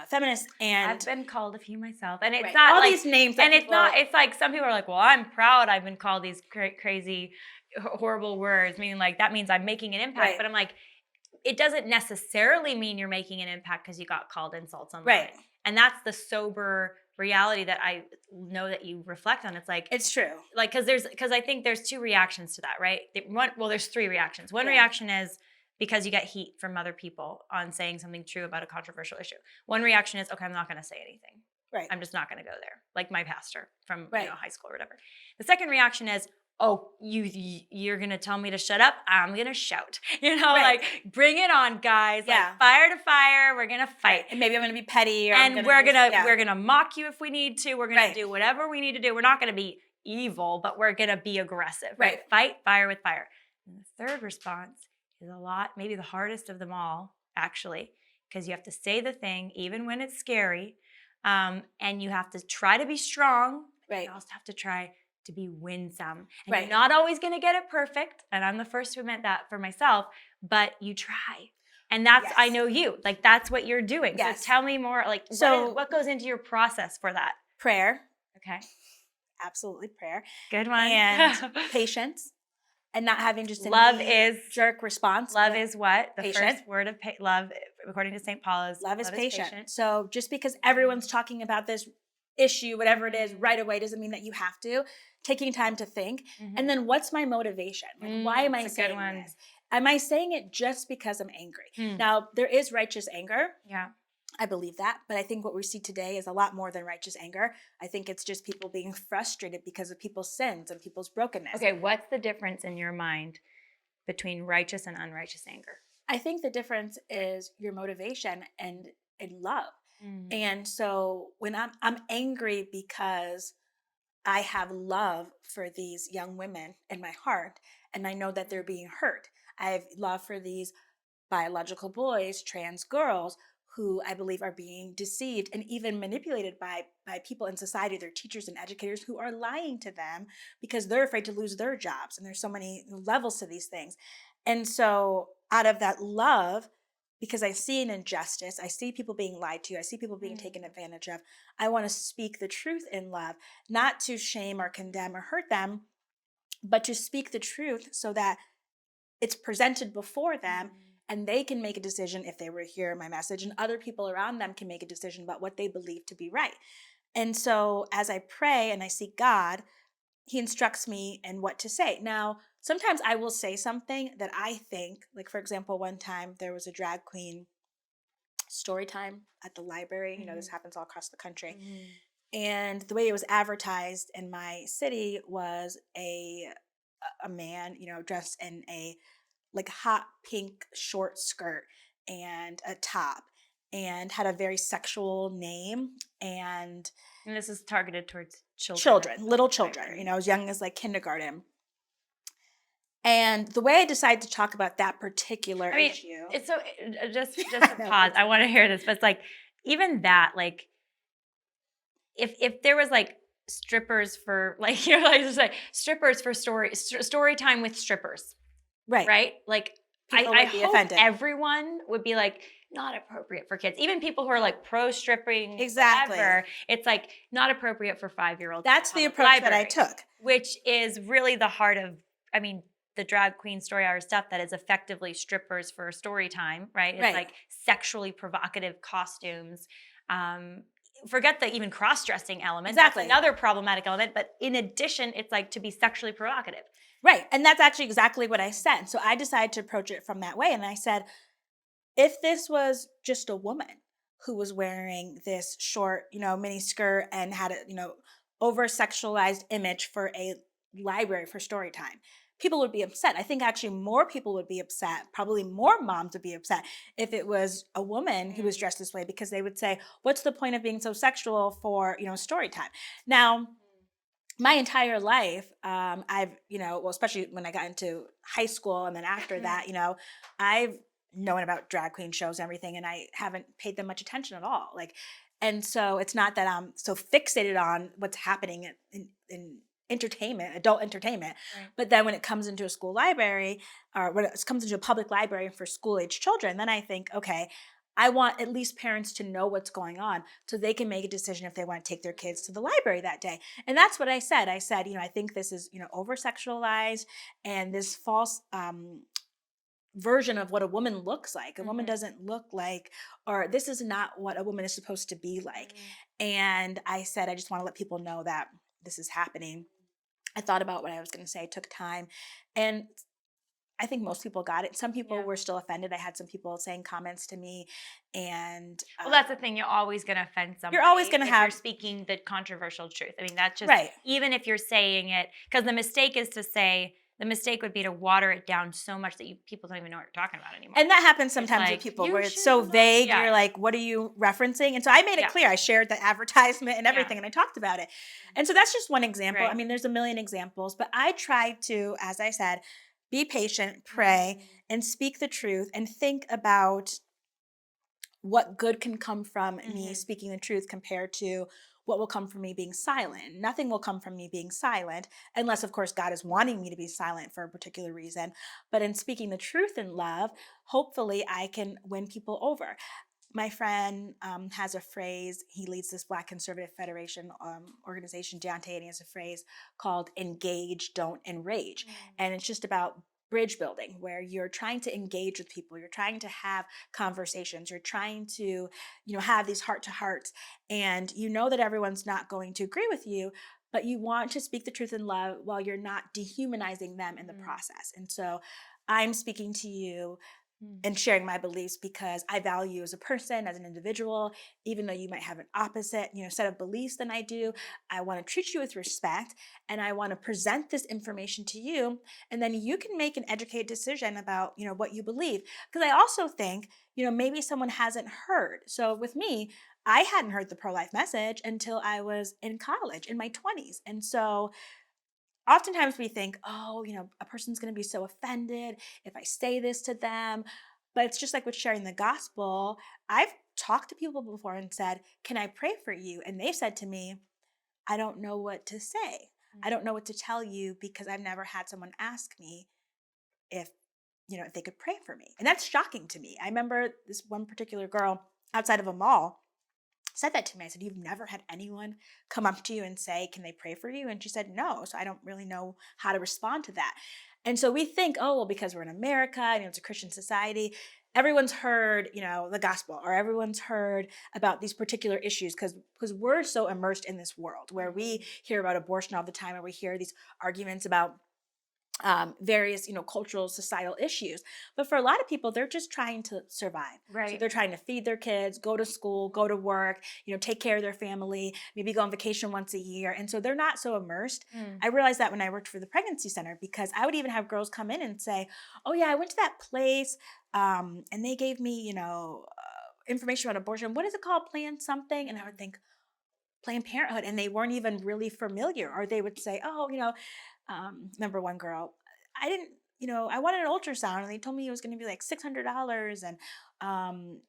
feminists. And I've been called a few myself, and it's not all these names. And it's not. It's like some people are like, "Well, I'm proud I've been called these crazy, horrible words," meaning like that means I'm making an impact. Right. But I'm like, it doesn't necessarily mean you're making an impact because you got called insults online. Right. And that's the sober reality that I know that you reflect on. It's like, it's true. Like, because I think there's two reactions to that, right? There's three reactions. One reaction is because you get heat from other people on saying something true about a controversial issue. One reaction is, okay, I'm not going to say anything. Right. I'm just not going to go there. Like my pastor from high school or whatever. The second reaction is, oh, you're gonna tell me to shut up, I'm gonna shout. Right. Like bring it on, guys. Yeah. Like fire to fire, we're gonna fight. And maybe I'm going to be petty, or I'm And gonna we're gonna mock you if we need to. We're gonna Right. do whatever we need to do. We're not gonna be evil, but we're gonna be aggressive. Right? Right. Fight fire with fire. And the third response is maybe the hardest of them all, actually, because you have to say the thing even when it's scary, and you have to try to be strong. Right. You also have to try to be winsome. And Right. you're not always gonna get it perfect, and I'm the first to admit that for myself. But you try. And that's, Yes. I know you, like that's what you're doing. Yes. So tell me more, like what goes into your process for that? Prayer. Okay. Absolutely prayer. Good one. And patience. And not having just Love a is jerk response. Love is what? The patient. first word of love, according to St. Paul, is Love is patient. So just because everyone's talking about this issue, whatever it is, right away doesn't mean that you have to. Taking time to think. And then what's my motivation? Like, why am I saying this? Am I saying it just because I'm angry? Now, there is righteous anger. Yeah. I believe that. But I think what we see today is a lot more than righteous anger. I think it's just people being frustrated because of people's sins and people's brokenness. Okay, what's the difference in your mind between righteous and unrighteous anger? I think the difference is your motivation and love. And so when I'm angry because I have love for these young women in my heart, and I know that they're being hurt. I have love for these biological boys, trans girls, who I believe are being deceived and even manipulated by people in society, their teachers and educators, who are lying to them because they're afraid to lose their jobs. And there's so many levels to these things. And so out of that love, because I see an injustice, I see people being lied to, I see people being taken advantage of, I want to speak the truth in love, not to shame or condemn or hurt them, but to speak the truth so that it's presented before them and they can make a decision if they were to hear my message, and other people around them can make a decision about what they believe to be right. And so as I pray and I seek God, he instructs me in what to say. Now, sometimes I will say something that I think, like for example, one time there was a drag queen story time at the library. You know, this happens all across the country. And the way it was advertised in my city was a man, you know, dressed in a like hot pink short skirt and a top, and had a very sexual name. And this is targeted towards little children, you know, as young as like kindergarten. And the way I decided to talk about that particular issue. It's so, just to pause, I want to hear this, but it's like, even that, like, if there was like strippers for, like, you know, like just like strippers for story time with strippers. Right? Like, I hope offended. Everyone would be like, not appropriate for kids. Even people who are like pro-stripping, exactly. Whatever, it's like not appropriate for 5-year-olds. That's the approach that I took. Which is really the heart of, I mean, the drag queen story hour stuff that is effectively strippers for story time, right? It's like sexually provocative costumes. Forget the even cross-dressing element. Exactly. That's another problematic element. But in addition, it's like to be sexually provocative. Right. And that's actually exactly what I said. So I decided to approach it from that way. And I said, if this was just a woman who was wearing this short, you know, mini skirt and had a, you know, over-sexualized image for a library for story time, people would be upset. I think actually more people would be upset. Probably more moms would be upset if it was a woman who was dressed this way, because they would say, what's the point of being so sexual for, you know, story time? Now, my entire life, I've, you know, well, especially when I got into high school and then after that, you know, I've known about drag queen shows and everything, and I haven't paid them much attention at all. Like, and so it's not that I'm so fixated on what's happening in entertainment, adult entertainment. But then when it comes into a school library, or when it comes into a public library for school-age children, then I think, okay, I want at least parents to know what's going on so they can make a decision if they want to take their kids to the library that day. And that's what I said. I said, you know, I think this is, you know, over-sexualized, and this false version of what a woman looks like. A woman doesn't look like, or this is not what a woman is supposed to be like. And I said, I just want to let people know that this is happening. I thought about what I was going to say, took time. And I think most people got it. Some people Yeah. were still offended. I had some people saying comments to me, and Well, that's the thing. You're always going to offend somebody you're always going to if you're have speaking the controversial truth. I mean, that's just, right. even if you're saying it, because the mistake is to say, the mistake would be to water it down so much that people don't even know what you're talking about anymore. And that happens It's sometimes with like, people you where it's should so love- vague. Yeah. You're like, what are you referencing? And so I made it Yeah. clear. I shared the advertisement and everything, and I talked about it. And so that's just one example. Right. I mean, there's a million examples, but I try to, as I said, be patient, pray, and speak the truth, and think about what good can come from me speaking the truth compared to what will come from me being silent. Nothing will come from me being silent, unless, of course, God is wanting me to be silent for a particular reason. But in speaking the truth in love, hopefully I can win people over. My friend has a phrase. He leads this Black Conservative Federation organization, Deontay, and he has a phrase called engage, don't enrage. And it's just about bridge building, where you're trying to engage with people, you're trying to have conversations, you're trying to, have these heart to hearts, and you know that everyone's not going to agree with you, but you want to speak the truth in love while you're not dehumanizing them in the process. And so I'm speaking to you and sharing my beliefs because I value you as a person, as an individual, even though you might have an opposite, set of beliefs than I do. I want to treat you with respect, and I want to present this information to you, and then you can make an educated decision about, what you believe. Because I also think, maybe someone hasn't heard. So with me, I hadn't heard the pro-life message until I was in college, in my 20s. And so oftentimes we think, oh, a person's going to be so offended if I say this to them. But it's just like with sharing the gospel. I've talked to people before and said, can I pray for you? And they've said to me, I don't know what to say. I don't know what to tell you because I've never had someone ask me if, if they could pray for me. And that's shocking to me. I remember this one particular girl outside of a mall said that to me. I said, you've never had anyone come up to you and say, can they pray for you? And she said, no. So I don't really know how to respond to that. And so we think, oh, well, because we're in America and it's a Christian society, everyone's heard, the gospel, or everyone's heard about these particular issues because we're so immersed in this world where we hear about abortion all the time, or we hear these arguments about various, cultural, societal issues. But for a lot of people, they're just trying to survive. Right. So they're trying to feed their kids, go to school, go to work, take care of their family, maybe go on vacation once a year. And so they're not so immersed. I realized that when I worked for the pregnancy center, because I would even have girls come in and say, oh yeah, I went to that place and they gave me, information about abortion. What is it called? Planned something? And I would think, Planned Parenthood, and they weren't even really familiar. Or they would say, oh, remember one girl, I didn't, I wanted an ultrasound and they told me it was going to be like $600. And,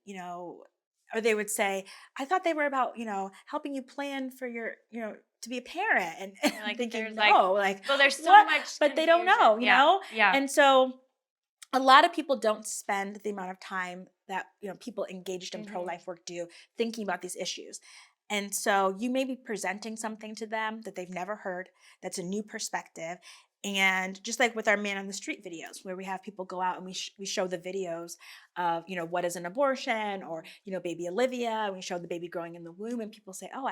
or they would say, I thought they were about, helping you plan for your, to be a parent. And, Like, thinking, there's no, well, there's so what? much, But they don't know, confusion. Yeah. And so a lot of people don't spend the amount of time that, people engaged in pro-life work do thinking about these issues. And so you may be presenting something to them that they've never heard, that's a new perspective. And just like with our Man on the Street videos, where we have people go out and we show the videos of, what is an abortion, or, baby Olivia, and we show the baby growing in the womb, and people say, oh,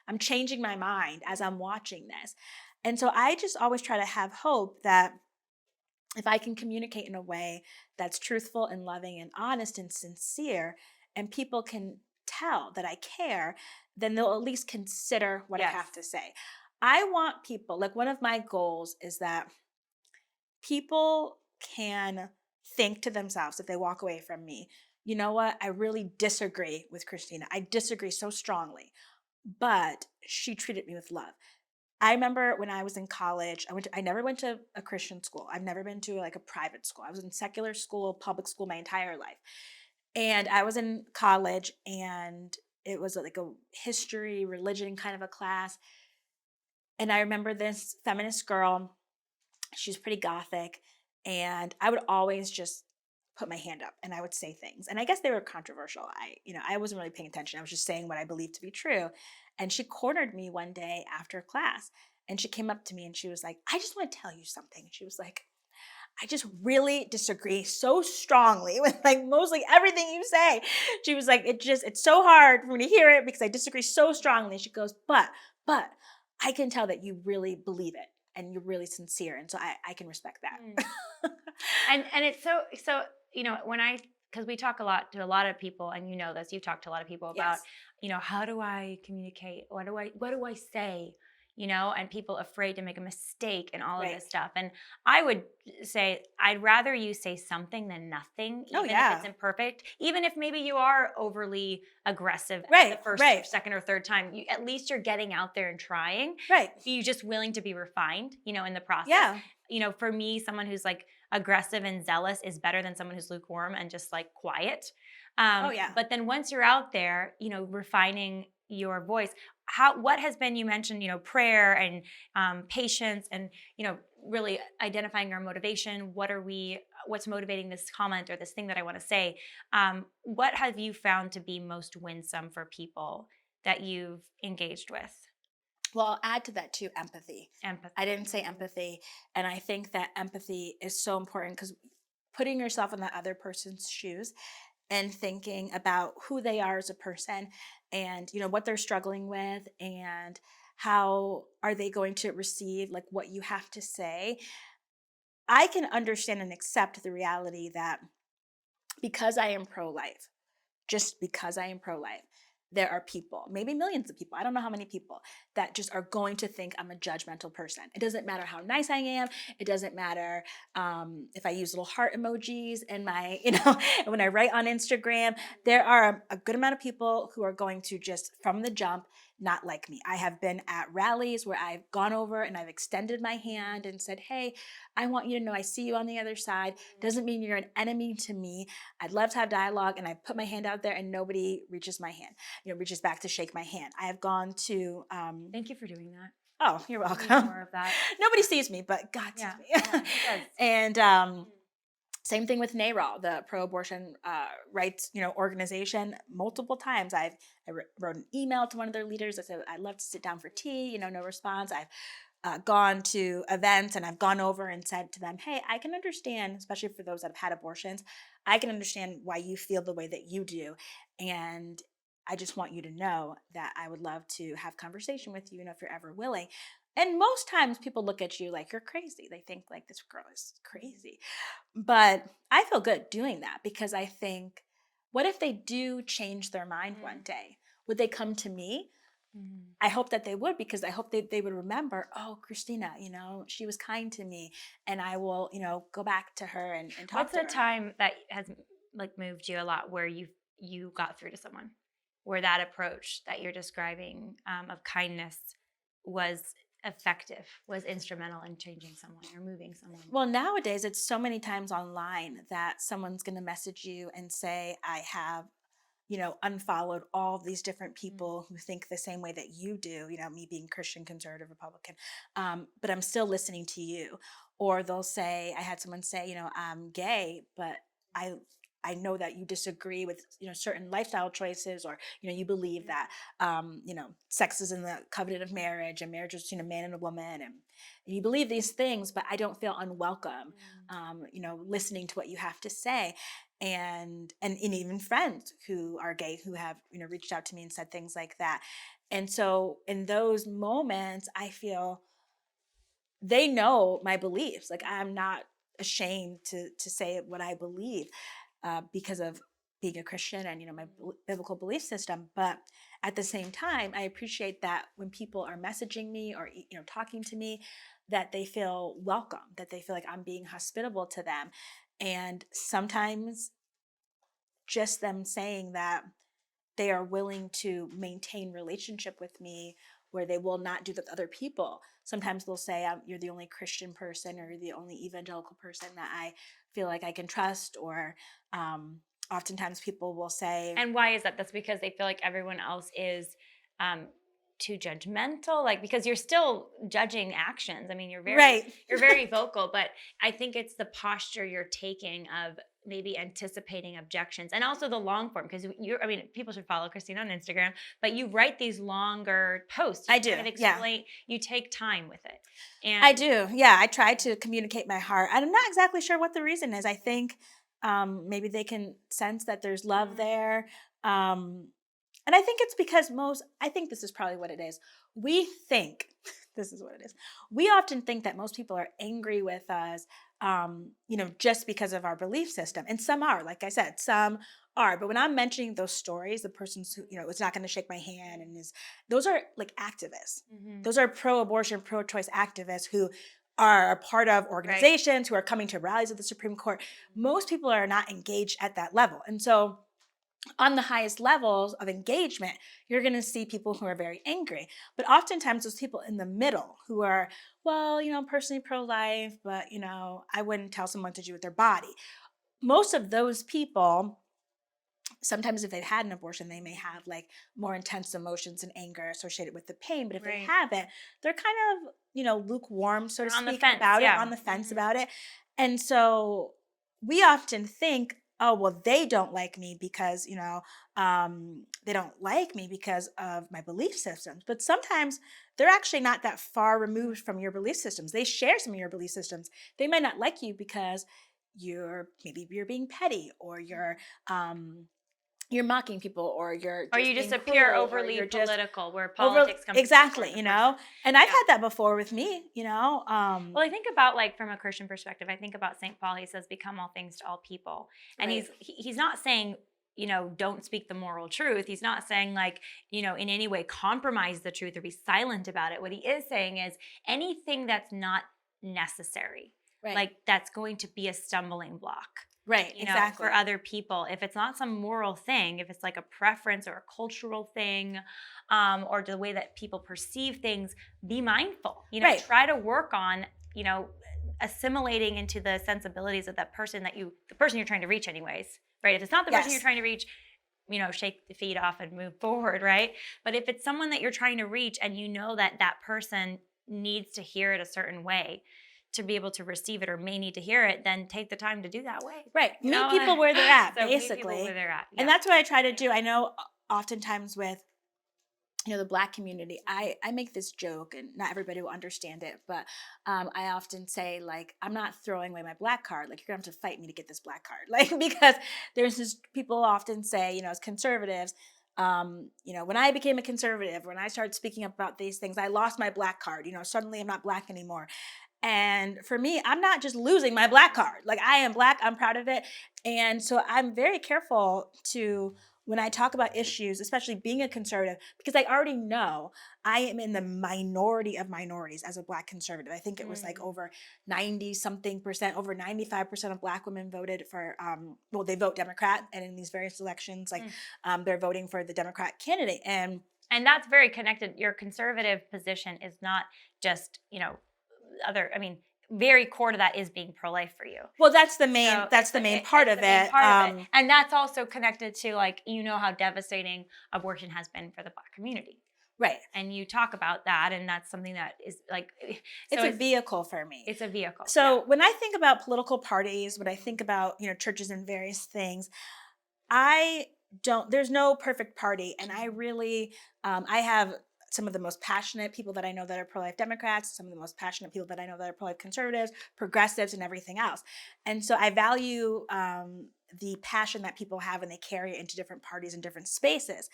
I'm changing my mind as I'm watching this. And so I just always try to have hope that if I can communicate in a way that's truthful and loving and honest and sincere, and people can tell that I care, then they'll at least consider what I have to say. I want people, like, one of my goals is that people can think to themselves, if they walk away from me, you know what, I really disagree with Christina. I disagree so strongly, but she treated me with love. I remember when I was in college, I never went to a Christian school. I've never been to like a private school. I was in secular school, public school my entire life. And I was in college, and it was like a history, religion kind of a class. And I remember this feminist girl, she was pretty gothic, and I would always just put my hand up and I would say things. And I guess they were controversial. I wasn't really paying attention. I was just saying what I believed to be true. And she cornered me one day after class, and she came up to me and she was like, I just want to tell you something. She was like, I just really disagree so strongly with like mostly everything you say. She was like, it's so hard for me to hear it because I disagree so strongly. She goes, but I can tell that you really believe it. and you're really sincere. And so I can respect that. And it's so because we talk a lot to a lot of people, and this, you've talked to a lot of people about, Yes. how do I communicate? What do I say? And people afraid to make a mistake and all of Right. this stuff. And I would say I'd rather you say something than nothing, Oh, even if yeah. it's imperfect, even if maybe you are overly aggressive Right, the first right. or second or third time. At least you're getting out there and trying. Right. You're just willing to be refined, in the process. Yeah. For me, someone who's like aggressive and zealous is better than someone who's lukewarm and just like quiet. Oh, yeah. But then once you're out there, refining your voice, what has been, you mentioned, prayer and patience and, really identifying our motivation. What's motivating this comment or this thing that I want to say? What have you found to be most winsome for people that you've engaged with? Well, I'll add to that too, empathy. Empathy. I didn't say empathy. And I think that empathy is so important because putting yourself in that other person's shoes and thinking about who they are as a person and, what they're struggling with and how are they going to receive like what you have to say. I can understand and accept the reality that because I am pro-life, just because I am pro-life, there are people, maybe millions of people, I don't know how many people, that just are going to think I'm a judgmental person. It doesn't matter how nice I am. It doesn't matter if I use little heart emojis in my, when I write on Instagram. There are a good amount of people who are going to just from the jump not like me. I have been at rallies where I've gone over and I've extended my hand and said, hey, I want you to know I see you on the other side. Doesn't mean you're an enemy to me. I'd love to have dialogue. And I put my hand out there and nobody reaches my hand, reaches back to shake my hand. I have gone to thank you for doing that. Oh, you're welcome. More of that. Nobody sees me, but God sees me. Yeah, he does. And same thing with NARAL, the pro-abortion rights, organization. Multiple times, I wrote an email to one of their leaders. I said, I'd love to sit down for tea. No response. I've gone to events and I've gone over and said to them, hey, I can understand, especially for those that have had abortions, I can understand why you feel the way that you do. And I just want you to know that I would love to have conversation with you, if you're ever willing. And most times people look at you like you're crazy. They think like this girl is crazy. But I feel good doing that because I think, what if they do change their mind one day? Would they come to me? I hope that they would, because I hope they would remember, oh, Christina, she was kind to me, and I will, go back to her and talk to her. What's the time that has like moved you a lot where you got through to someone, where that approach that you're describing of kindness was effective, was instrumental in changing someone or moving someone? Well, nowadays it's so many times online that someone's going to message you and say, I have unfollowed all these different people who think the same way that you do, me being Christian, conservative, Republican, but I'm still listening to you. Or they'll say, I had someone say, I'm gay, but I know that you disagree with, certain lifestyle choices, or, you believe that, sex is in the covenant of marriage and marriage is between a man and a woman. And you believe these things, but I don't feel unwelcome, listening to what you have to say. And even friends who are gay who have, reached out to me and said things like that. And so in those moments, I feel they know my beliefs. Like, I'm not ashamed to say what I believe, because of being a Christian and, my biblical belief system. But at the same time, I appreciate that when people are messaging me or, talking to me, that they feel welcome, that they feel like I'm being hospitable to them. And sometimes just them saying that they are willing to maintain relationship with me where they will not do that with other people. Sometimes they'll say, you're the only Christian person or you're the only evangelical person that I feel like I can trust. Or oftentimes people will say... And why is that? That's because they feel like everyone else is too judgmental, like, because you're still judging actions. I mean, you're very vocal, but I think it's the posture you're taking of maybe anticipating objections, and also the long form, because people should follow Christina on Instagram, but you write these longer posts. I do. Kind of explain, you take time with it. And I do. Yeah. I try to communicate my heart. I'm not exactly sure what the reason is. I think maybe they can sense that there's love there. And I think it's because I think this is probably what it is. We think This is what it is. We often think that most people are angry with us, just because of our belief system. And some are, like I said, some are. But when I'm mentioning those stories, the persons who, is not going to shake my hand those are like activists. Mm-hmm. Those are pro-abortion, pro-choice activists who are a part of organizations, who are coming to rallies at the Supreme Court. Most people are not engaged at that level. And so on the highest levels of engagement, you're going to see people who are very angry. But oftentimes those people in the middle who are, well, personally pro-life, but, I wouldn't tell someone to do with their body. Most of those people, sometimes if they've had an abortion, they may have like more intense emotions and anger associated with the pain. But if they haven't, they're kind of, lukewarm, so to speak, about it, on the fence about it. And so we often think, oh, well, they don't like me because, they don't like me because of my belief systems. But sometimes they're actually not that far removed from your belief systems. They share some of your belief systems. They might not like you because you're being petty, or you're mocking people, or you just appear overly political, where politics comes exactly, and I've had that before with me, Well, I think about, like, from a Christian perspective, I think about St. Paul. He says, become all things to all people. And he's not saying, don't speak the moral truth. He's not saying, like, in any way compromise the truth or be silent about it. What he is saying is anything that's not necessary, like, that's going to be a stumbling block. Right, exactly. For other people. If it's not some moral thing, if it's like a preference or a cultural thing, or the way that people perceive things, be mindful. Try to work on, assimilating into the sensibilities of that person the person you're trying to reach anyways, right? If it's not the person you're trying to reach, shake the feet off and move forward, right? But if it's someone that you're trying to reach and that person needs to hear it a certain way, to be able to receive it, or may need to hear it, then take the time to do that way. Right. Meet people where they're at, basically. Meet people where they're at. Yeah. And that's what I try to do. I know oftentimes with, the Black community, I make this joke, and not everybody will understand it, but I often say, like, I'm not throwing away my Black card. Like, you're going to have to fight me to get this Black card. Like, because there's this, people often say, as conservatives, when I became a conservative, when I started speaking up about these things, I lost my Black card. Suddenly I'm not Black anymore. And for me, I'm not just losing my Black card. Like, I am Black, I'm proud of it. And so I'm very careful when I talk about issues, especially being a conservative, because I already know I am in the minority of minorities as a Black conservative. I think it was like over 90-something%, over 95% of Black women voted for, they vote Democrat. And in these various elections, they're voting for the Democrat candidate. And that's very connected. Your conservative position is not just, very core to that is being pro-life for you. Well, that's the main part of it. And that's also connected to, like, how devastating abortion has been for the Black community. Right. And you talk about that, and that's something that is like, it's a vehicle for me. It's a vehicle. So when I think about political parties, when I think about, churches and various things, there's no perfect party. And I really, I have some of the most passionate people that I know that are pro-life Democrats, some of the most passionate people that I know that are pro-life conservatives, progressives, and everything else. And so I value the passion that people have, and they carry it into different parties and different spaces.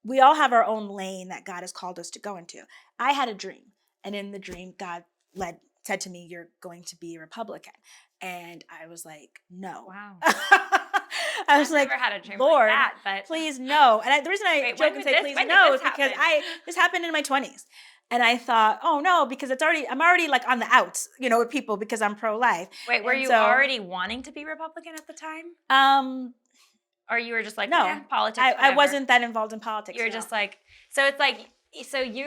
We all have our own lane that God has called us to go into. I had a dream, and in the dream, God said to me, "You're going to be a Republican." And I was like, no. Wow. I was like, never had a dream Lord, like that, but please no. And the reason I joke and say please no is because this happened in my 20s. And I thought, oh no, because I'm already like on the outs, with people, because I'm pro-life. Wait, were you already wanting to be Republican at the time? Or you were just like, no, politics, I wasn't that involved in politics. You're just like, so it's like, so you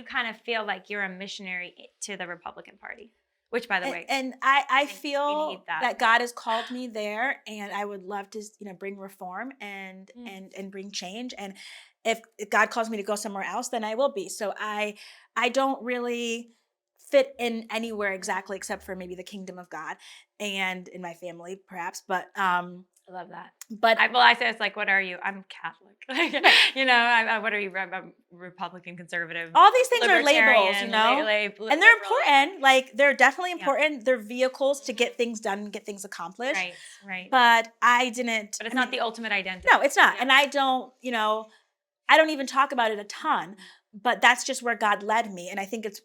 kind of feel like you're a missionary to the Republican Party. Which, by the way, and I feel that God has called me there, and I would love to, bring reform and bring change. And if God calls me to go somewhere else, then I will be. So I don't really fit in anywhere exactly, except for maybe the kingdom of God and in my family, perhaps. But I love that. But I say, it's like, what are you? I'm Catholic. What are you? I'm a Republican, conservative. All these things are labels, and they're important. Like, they're definitely important. Yeah. They're vehicles to get things done and get things accomplished. Right. But I didn't. But it's not the ultimate identity. No, it's not. Yeah. And I don't even talk about it a ton. but that's just where God led me. And I think it's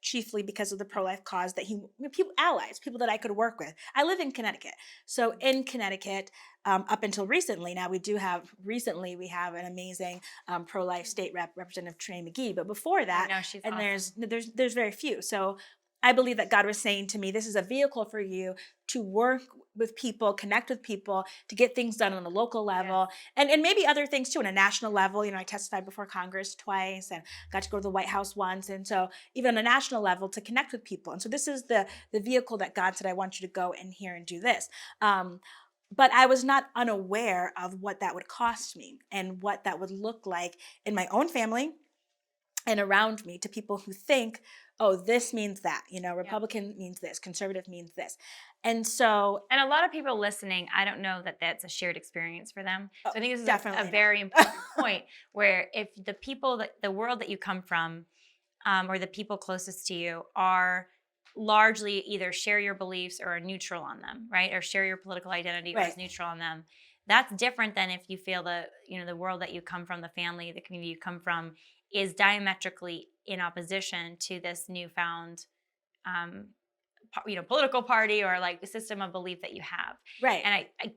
chiefly because of the pro-life cause that people that I could work with. I live in Connecticut. So in Connecticut, up until recently, now we have an amazing pro-life state Representative Trey McGee. But before that, I know, she's and awesome. there's very few. So I believe that God was saying to me, this is a vehicle for you to work with people, connect with people, to get things done on a local level, and maybe other things too, on a national level. I testified before Congress twice and got to go to the White House once. And so even on a national level, to connect with people. And so this is the vehicle that God said, I want you to go in here and do this. But I was not unaware of what that would cost me and what that would look like in my own family and around me, to people who think, oh, this means that, Republican means this, conservative means this. And so, And a lot of people listening, I don't know that that's a shared experience for them. So I think this is definitely a not. very important point, where if the world that you come from, or the people closest to you are largely either share your beliefs or are neutral on them, right? Or share your political identity or is Right. neutral on them. That's different than if you feel the world that you come from, the family, the community you come from, is diametrically in opposition to this newfound political party or like the system of belief that you have. Right. And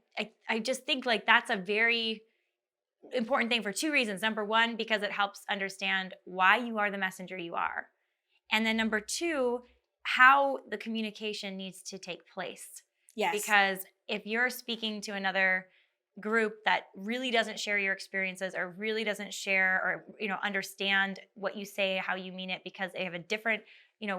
I just think like that's a very important thing for two reasons. Number one, because it helps understand why you are the messenger you are. And then number two, how the communication needs to take place. Yes. Because if you're speaking to another group that really doesn't share your experiences or really doesn't share or understand what you say, how you mean it, because they have a different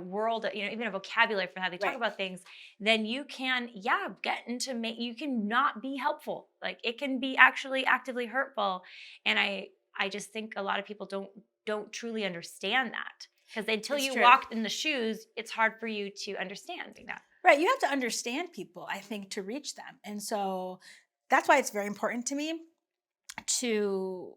world, even a vocabulary for how they talk Right. about things, then you can you can not be helpful. Like it can be actually actively hurtful. And I just think a lot of people don't truly understand that, because until It's you true. walked in the shoes, it's hard for you to understand that. Right. You have to understand people, I think, to reach them. And so that's why it's very important to me to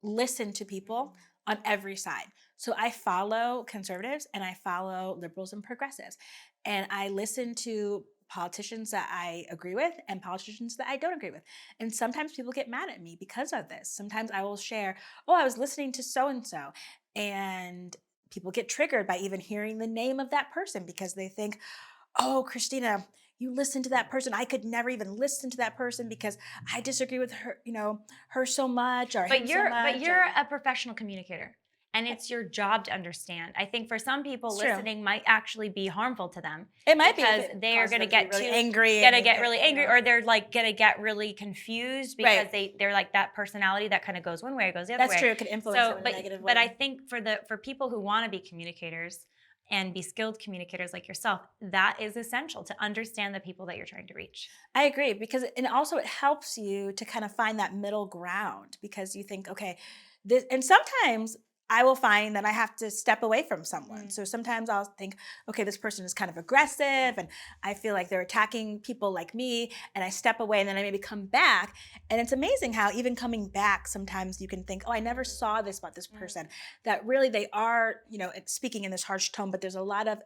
listen to people on every side. So I follow conservatives and I follow liberals and progressives. And I listen to politicians that I agree with and politicians that I don't agree with. And sometimes people get mad at me because of this. Sometimes I will share, oh, I was listening to so and so. And people get triggered by even hearing the name of that person because they think, oh, Christina, you listen to that person. I could never even listen to that person because I disagree with her, her so much or him so much. But you're a professional communicator, and it's your job to understand. I think for some people, It's true. listening might actually be harmful to them. It might because be they are going to get really angry, or they're like going to get really confused because Right. they're like that personality that kind of goes one way or goes the other way. That's true. It could influence them in a negative way. But I think for people who want to be communicators and be skilled communicators like yourself, that is essential to understand the people that you're trying to reach. I agree, because and also it helps you to kind of find that middle ground, because you think, okay, this, and sometimes I will find that I have to step away from someone. So sometimes I'll think, okay, this person is kind of aggressive and I feel like they're attacking people like me, and I step away and then I maybe come back. And it's amazing how even coming back, sometimes you can think, oh, I never saw this about this person, that really they are, speaking in this harsh tone, but there's a lot of,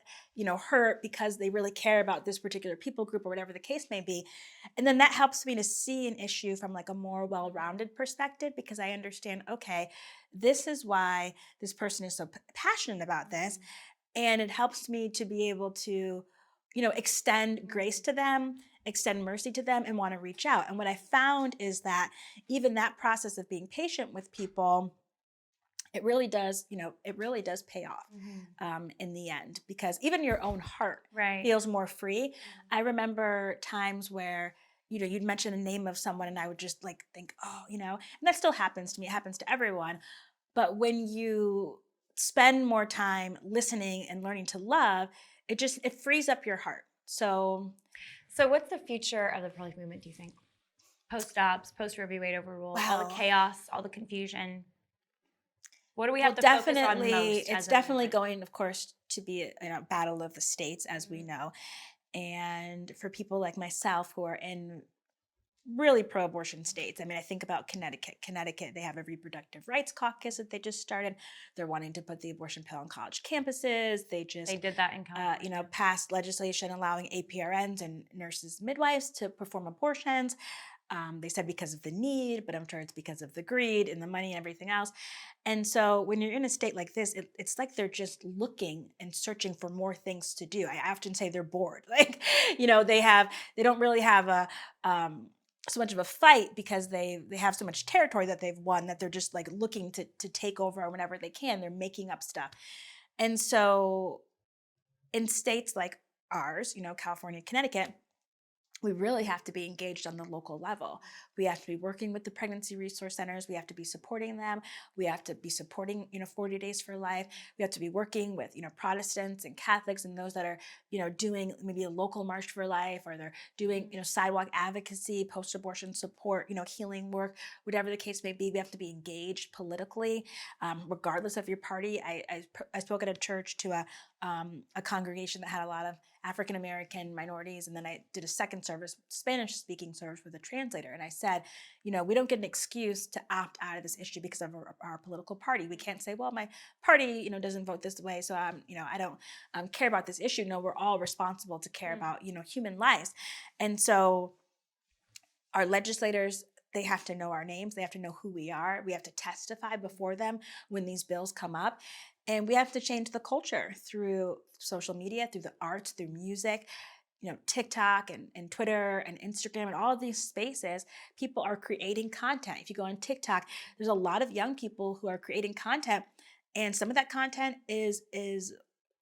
hurt because they really care about this particular people group or whatever the case may be. And then that helps me to see an issue from like a more well-rounded perspective, because I understand, okay, this is why this person is so passionate about this. And it helps me to be able to, extend grace to them, extend mercy to them, and want to reach out. And what I found is that even that process of being patient with people, it really does pay off in the end, because even your own heart feels more free. I remember times where, you'd mention the name of someone and I would just like think, oh, and that still happens to me. It happens to everyone. But when you spend more time listening and learning to love, it frees up your heart. So what's the future of the pro-life movement, do you think? Post-ops, post-Roe v. Wade overrule, all the chaos, all the confusion. What do we have to focus on most? It's definitely going, of course, to be a battle of the states, as we know. And for people like myself who are in really pro-abortion states. I mean, I think about Connecticut. Connecticut, they have a reproductive rights caucus that they just started. They're wanting to put the abortion pill on college campuses. They did that in California. Passed legislation allowing APRNs and nurses, midwives to perform abortions. They said because of the need, but I'm sure it's because of the greed and the money and everything else. And so when you're in a state like this, it's like they're just looking and searching for more things to do. I often say they're bored. Like, they don't really have so much of a fight because they have so much territory that they've won that they're just like looking to take over whenever they can. They're making up stuff. And so in states like ours, California, Connecticut, we really have to be engaged on the local level. We have to be working with the pregnancy resource centers. We have to be supporting them. We have to be supporting, 40 Days for Life. We have to be working with, Protestants and Catholics and those that are, doing maybe a local March for Life, or they're doing, sidewalk advocacy, post-abortion support, healing work, whatever the case may be. We have to be engaged politically, regardless of your party. I spoke at a church to a congregation that had a lot of African American minorities, and then I did a second service, Spanish speaking service, with a translator. And I said, we don't get an excuse to opt out of this issue because of our political party. We can't say, well, my party, doesn't vote this way, so I don't care about this issue. No, we're all responsible to care about, human lives. And so our legislators, they have to know our names. They have to know who we are. We have to testify before them when these bills come up. And we have to change the culture through social media, through the arts, through music, TikTok and Twitter and Instagram and all of these spaces. People are creating content. If you go on TikTok, there's a lot of young people who are creating content. And some of that content is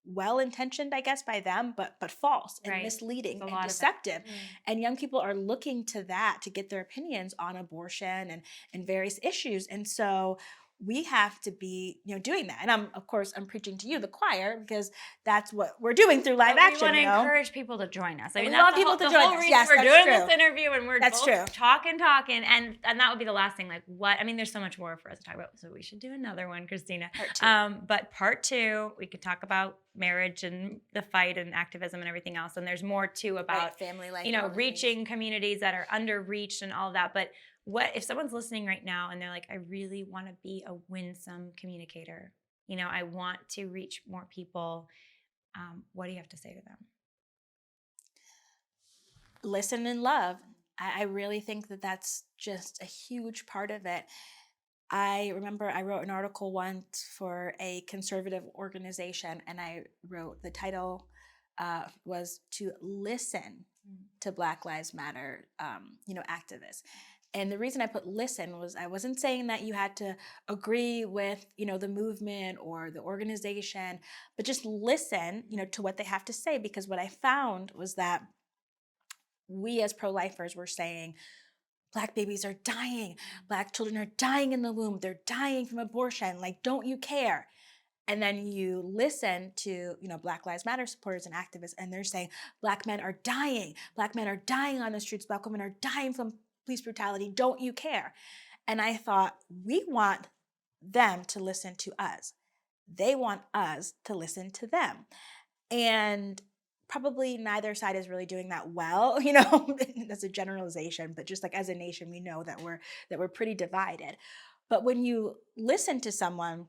well-intentioned, I guess, by them, but false and misleading and deceptive. And young people are looking to that to get their opinions on abortion and various issues. And so we have to be, doing that. And I'm preaching to you, the choir, because that's what we're doing through live action. We want to encourage people to join us. I mean, we want people to join us. Yes, we're doing this interview, and we're that's both talking, and that would be the last thing. Like, what? I mean, there's so much more for us to talk about. So we should do another one, Christina. Part 2. But part 2, we could talk about marriage and the fight and activism and everything else. And there's more too about family life, reaching communities that are underreached and all of that. But what if someone's listening right now and they're like, I really want to be a winsome communicator? I want to reach more people. What do you have to say to them? Listen and love. I really think that that's just a huge part of it. I remember I wrote an article once for a conservative organization, and I wrote, the title was to listen to Black Lives Matter, activists. And the reason I put listen was I wasn't saying that you had to agree with, the movement or the organization, but just listen, to what they have to say. Because what I found was that we as pro-lifers were saying, Black babies are dying. Black children are dying in the womb. They're dying from abortion. Like, don't you care? And then you listen to, Black Lives Matter supporters and activists, and they're saying, Black men are dying. Black men are dying on the streets. Black women are dying from police brutality. Don't you care? And I thought, we want them to listen to us. They want us to listen to them. And probably neither side is really doing that well, that's a generalization, but just like as a nation, we know that we're pretty divided. But when you listen to someone,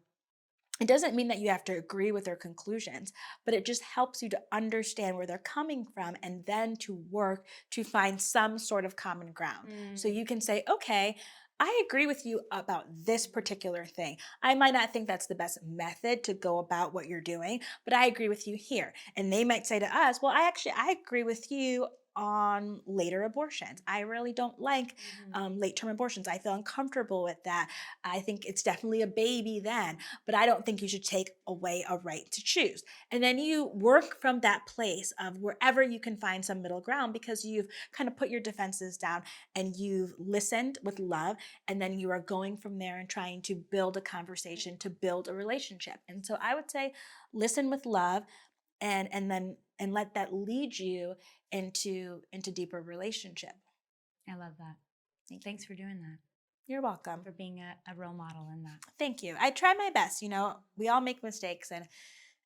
it doesn't mean that you have to agree with their conclusions, but it just helps you to understand where they're coming from and then to work to find some sort of common ground. So you can say, okay, I agree with you about this particular thing. I might not think that's the best method to go about what you're doing, but I agree with you here. And they might say to us, well, I agree with you on later abortions. I really don't like late-term abortions. I feel uncomfortable with that. I think it's definitely a baby then, but I don't think you should take away a right to choose. And then you work from that place of wherever you can find some middle ground, because you've kind of put your defenses down and you've listened with love, and then you are going from there and trying to build a conversation, to build a relationship. And so I would say listen with love, and let that lead you into deeper relationship. I love that. Thanks for doing that. You're welcome. For being a role model in that. Thank you. I try my best. We all make mistakes,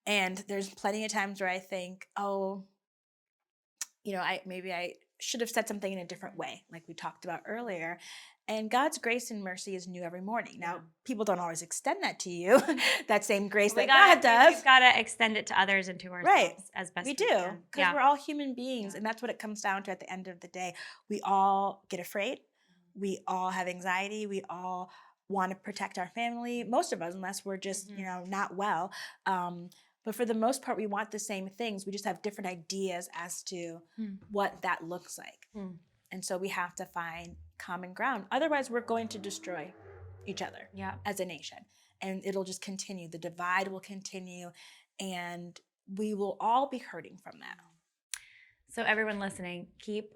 and there's plenty of times where I think, I should have said something in a different way, like we talked about earlier. And God's grace and mercy is new every morning. Now, people don't always extend that to you, that same grace that God does. We've got to extend it to others and to ourselves as best we do. Because we're all human beings, and that's what it comes down to at the end of the day. We all get afraid. We all have anxiety. We all want to protect our family. Most of us, unless we're just, not well. But for the most part, we want the same things. We just have different ideas as to what that looks like. And so we have to find common ground. Otherwise, we're going to destroy each other as a nation. And it'll just continue. The divide will continue. And we will all be hurting from that. So everyone listening, keep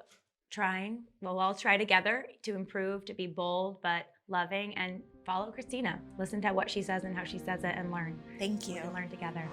trying. We'll all try together to improve, to be bold, but loving, and follow Christina. Listen to what she says and how she says it and learn. Thank you. We can learn together.